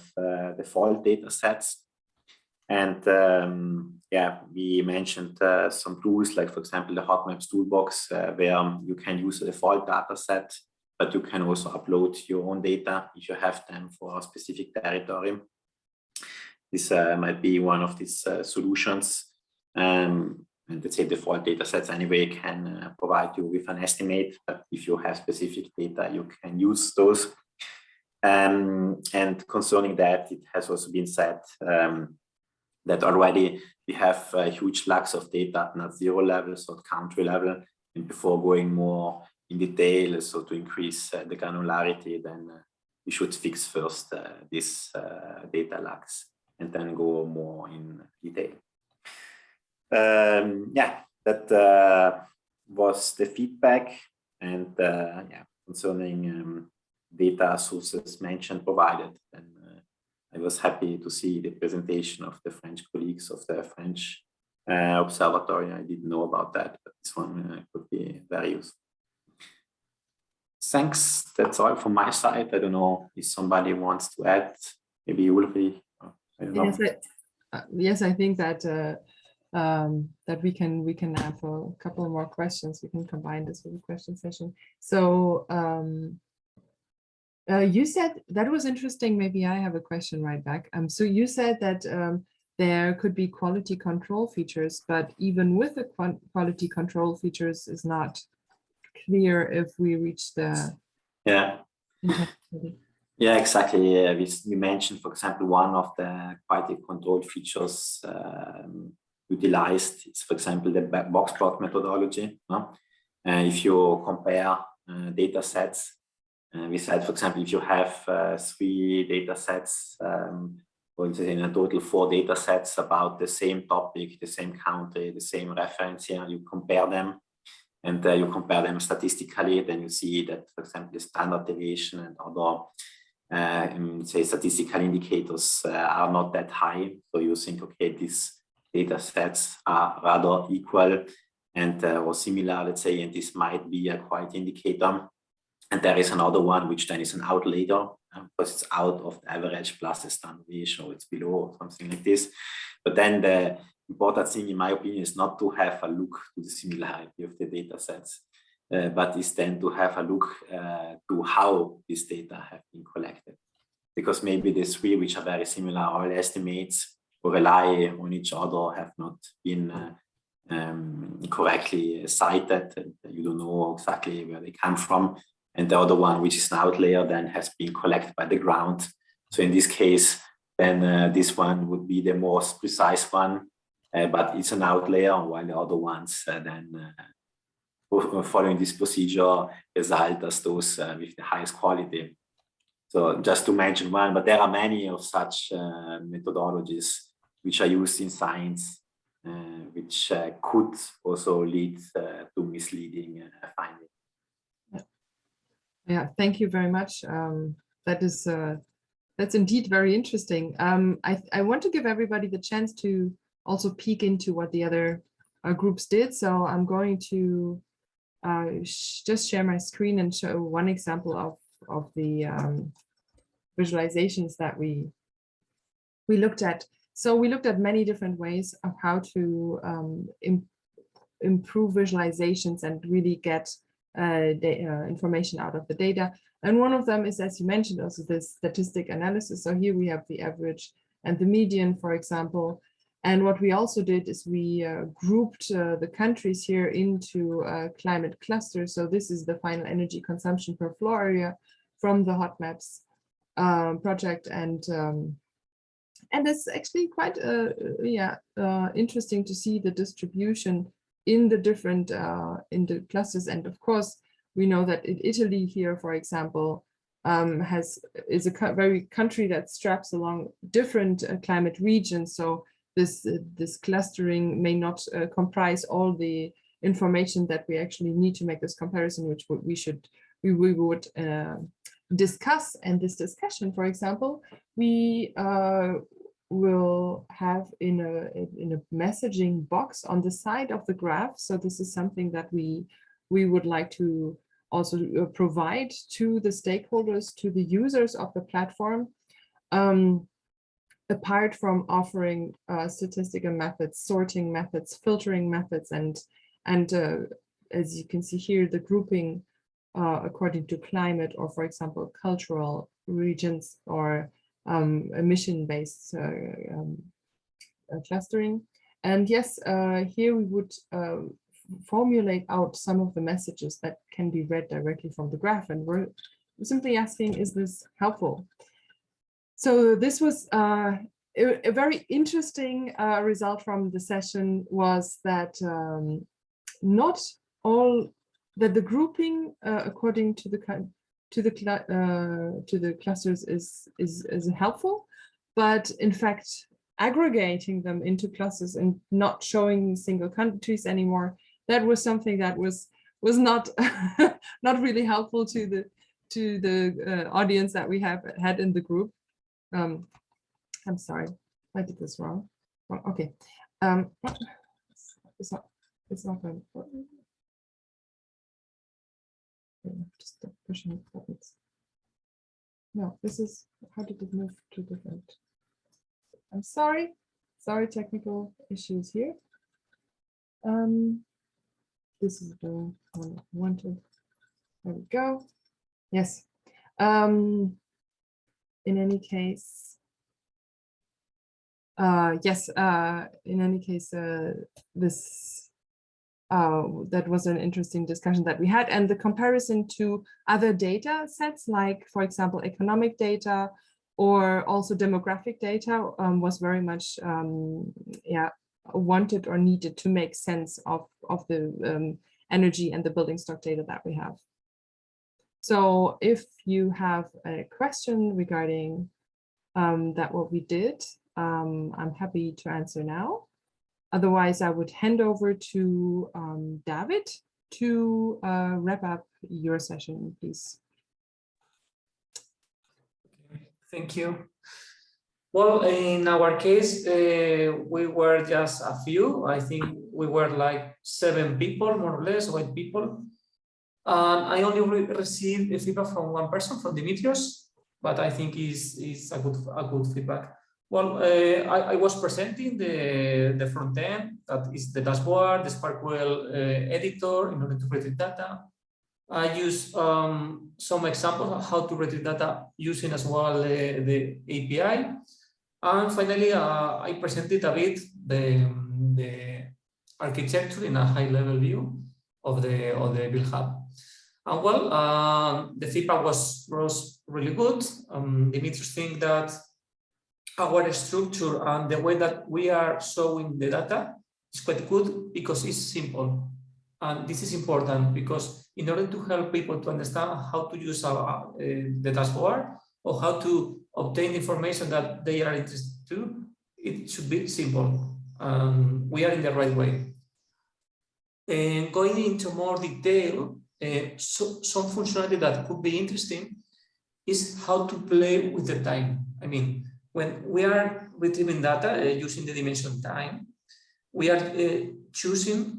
default data sets. And yeah, we mentioned some tools like, for example, the HotMaps toolbox, where you can use a default data set, but you can also upload your own data if you have them for a specific territory. This might be one of these solutions. And let's say default data sets anyway can provide you with an estimate, but if you have specific data, you can use those. And concerning that, it has also been said that already we have huge lacks of data at net-zero levels or country level, and before going more in detail, so to increase the granularity, then we should fix first this data lacks and then go more in detail. Yeah, that was the feedback, and yeah, concerning data sources mentioned, provided, and I was happy to see the presentation of the French colleagues of the French Observatory. I didn't know about that, but this one could be very useful. Thanks. That's all from my side. I don't know if somebody wants to add. Maybe Ulrich. I don't know. Yes, I think that that we can have a couple more questions. We can combine this with a question session. So you said that was interesting. Maybe I have a question right back. So you said that there could be quality control features, but even with the quality control features is not clear if we reach the intensity. Yeah, exactly. We mentioned, for example, one of the quality control features utilized is, for example, the box plot methodology. If you compare data sets, we said, for example, if you have 3 data sets, or in a total 4 data sets about the same topic, the same country, the same reference here, you compare them, and you compare them statistically, then you see that, for example, the standard deviation and other say statistical indicators are not that high. So you think, okay, these data sets are rather equal and or similar, let's say, and this might be a quality indicator. And there is another one, which then is an outlier, because it's out of the average plus a standard deviation, or it's below or something like this. But then the important thing, in my opinion, is not to have a look to the similarity of the data sets, but is then to have a look to how this data have been collected. Because maybe the three, which are very similar, all estimates or rely on each other, have not been correctly cited, and you don't know exactly where they come from. And the other one, which is an outlier, then has been collected by the ground. So in this case, then this one would be the most precise one, but it's an outlier, while the other ones then following this procedure result as those with the highest quality. So just to mention one, but there are many of such methodologies which are used in science, which could also lead to misleading findings. Yeah, thank you very much. That's indeed very interesting. I want to give everybody the chance to also peek into what the other groups did. So I'm going to just share my screen and show one example of the visualizations that we looked at. So we looked at many different ways of how to improve visualizations and really get information out of the data. And one of them is, as you mentioned, also this statistic analysis. So here we have the average and the median, for example. And what we also did is we grouped the countries here into climate clusters. So this is the final energy consumption per floor area from the Hot Maps project. And it's actually quite interesting to see the distribution in the different in the clusters. And of course, we know that in Italy here, for example, is a very country that straps along different climate regions. So this clustering may not comprise all the information that we actually need to make this comparison, which we would discuss. And this discussion, for example, we will have in a messaging box on the side of the graph. So this is something that we would like to also provide to the stakeholders, to the users of the platform, apart from offering statistical methods, sorting methods, filtering methods, and as you can see here, the grouping according to climate, or for example, cultural regions, or emission-based clustering. And yes, here we would formulate out some of the messages that can be read directly from the graph. And we're simply asking, is this helpful? So this was a very interesting result from the session, was that not all that the grouping according to the clusters is helpful, but in fact aggregating them into clusters and not showing single countries anymore, that was something that was not not really helpful to the audience that we had in the group. I'm sorry, I did this wrong. Well, okay, it's not going to. Just stop pushing buttons. No, this is, how did it move to different? I'm sorry, technical issues here. This is the one I wanted. There we go. Yes. In any case, yes. In any case, this. That was an interesting discussion that we had, and the comparison to other data sets, like, for example, economic data or also demographic data, was very much wanted or needed to make sense of the energy and the building stock data that we have. So if you have a question regarding that what we did, I'm happy to answer now. Otherwise, I would hand over to David to wrap up your session, please. Thank you. Well, in our case, we were just a few. I think we were like 7 people, more or less, 8 people. I only received a feedback from one person, from Dimitrios, but I think is a good feedback. Well, I was presenting the front end, that is the dashboard, the Sparkwell editor in order to retrieve data. I use some examples of how to retrieve data using as well the API. And finally, I presented a bit the architecture in a high-level view of the BuiltHub. And well, the feedback was really good. Dimitrios think that our structure and the way that we are showing the data is quite good because it's simple. And this is important because in order to help people to understand how to use the dashboard or how to obtain information that they are interested to, it should be simple. We are in the right way. And going into more detail, some functionality that could be interesting is how to play with the time. I mean, when we are retrieving data using the dimension time, we are choosing,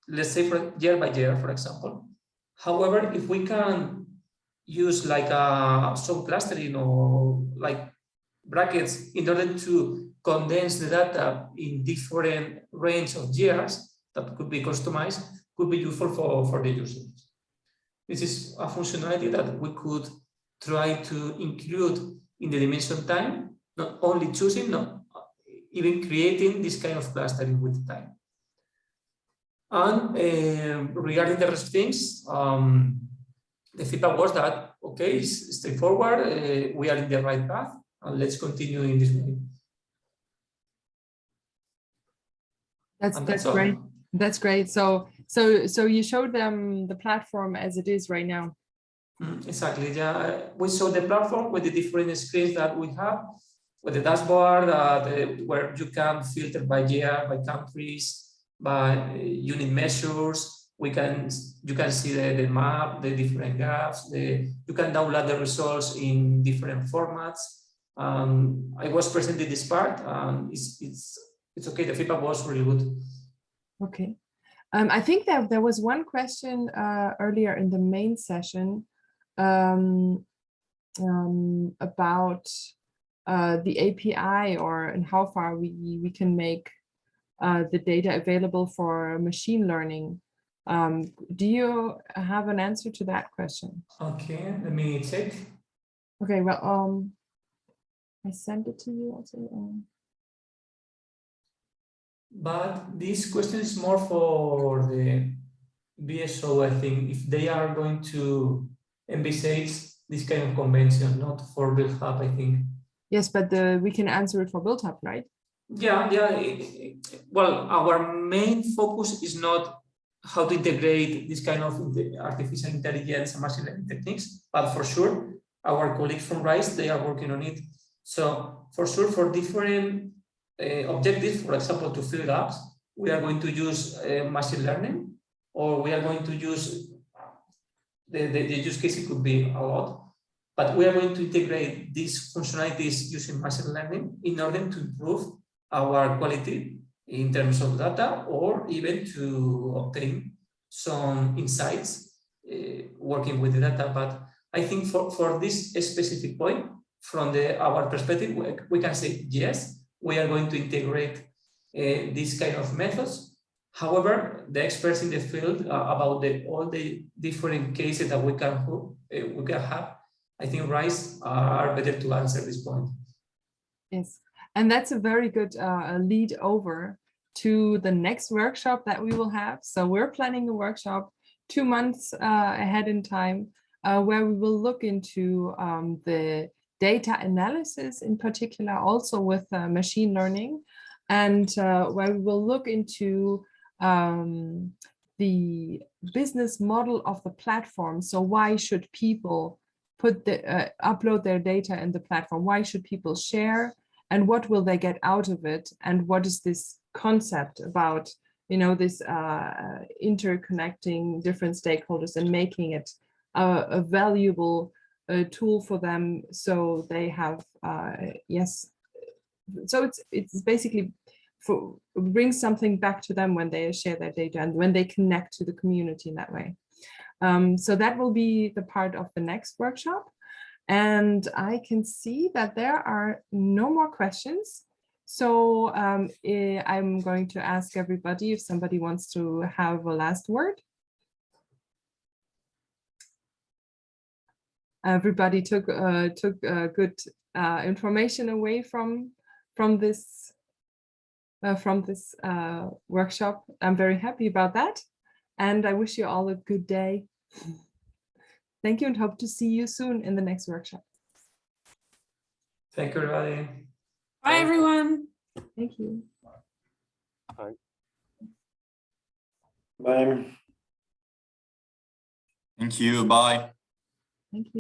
let's say, for year by year, for example. However, if we can use like a sub-clustering or like brackets in order to condense the data in different range of years that could be customized, could be useful for the users. This is a functionality that we could try to include in the dimension time, not only choosing, not even creating this kind of clustering with time. And regarding the rest of things, the feedback was that, okay, it's straightforward, we are in the right path, and let's continue in this way. That's great. That's great. So you showed them the platform as it is right now. Exactly. Yeah, we saw the platform with the different screens that we have, with the dashboard where you can filter by year, by countries, by unit measures. You can see the map, the different graphs. You can download the results in different formats. I was presenting this part, and it's okay. The feedback was really good. Okay. I think that there was one question earlier in the main session about the API and how far we can make the data available for machine learning. Do you have an answer to that question? Okay, let me check. Okay, well, I sent it to you also. But this question is more for the BSO, I think, if they are going to envisage this kind of convention, not for BuiltHub, I think. Yes, but we can answer it for BuiltHub, right? Yeah. Well, our main focus is not how to integrate this kind of artificial intelligence and machine learning techniques, but for sure, our colleagues from RISE, they are working on it. So for sure, for different objectives, for example, to fill gaps, we are going to use machine learning, or we are going to use the use case. It could be a lot, but we are going to integrate these functionalities using machine learning in order to improve our quality in terms of data, or even to obtain some insights working with the data. But I think for this specific point, from our perspective, we can say yes, we are going to integrate these kind of methods. However, the experts in the field about all the different cases that we can have, I think RISE are better to answer this point. Yes, and that's a very good lead over to the next workshop that we will have. So we're planning a workshop 2 months ahead in time, where we will look into the data analysis in particular, also with machine learning, and where we will look into the business model of the platform. So why should people upload their data in the platform? Why should people share? And what will they get out of it? And what is this concept about, this interconnecting different stakeholders and making it a valuable a tool for them, so they have yes. So it's basically brings something back to them when they share their data and when they connect to the community in that way. So that will be the part of the next workshop. And I can see that there are no more questions. So I'm going to ask everybody if somebody wants to have a last word. Everybody took good information away from this workshop. I'm very happy about that, and I wish you all a good day. Thank you, and hope to see you soon in the next workshop. Thank you, everybody. Bye, everyone. Thank you. Bye. Thank you. Bye. Thank you.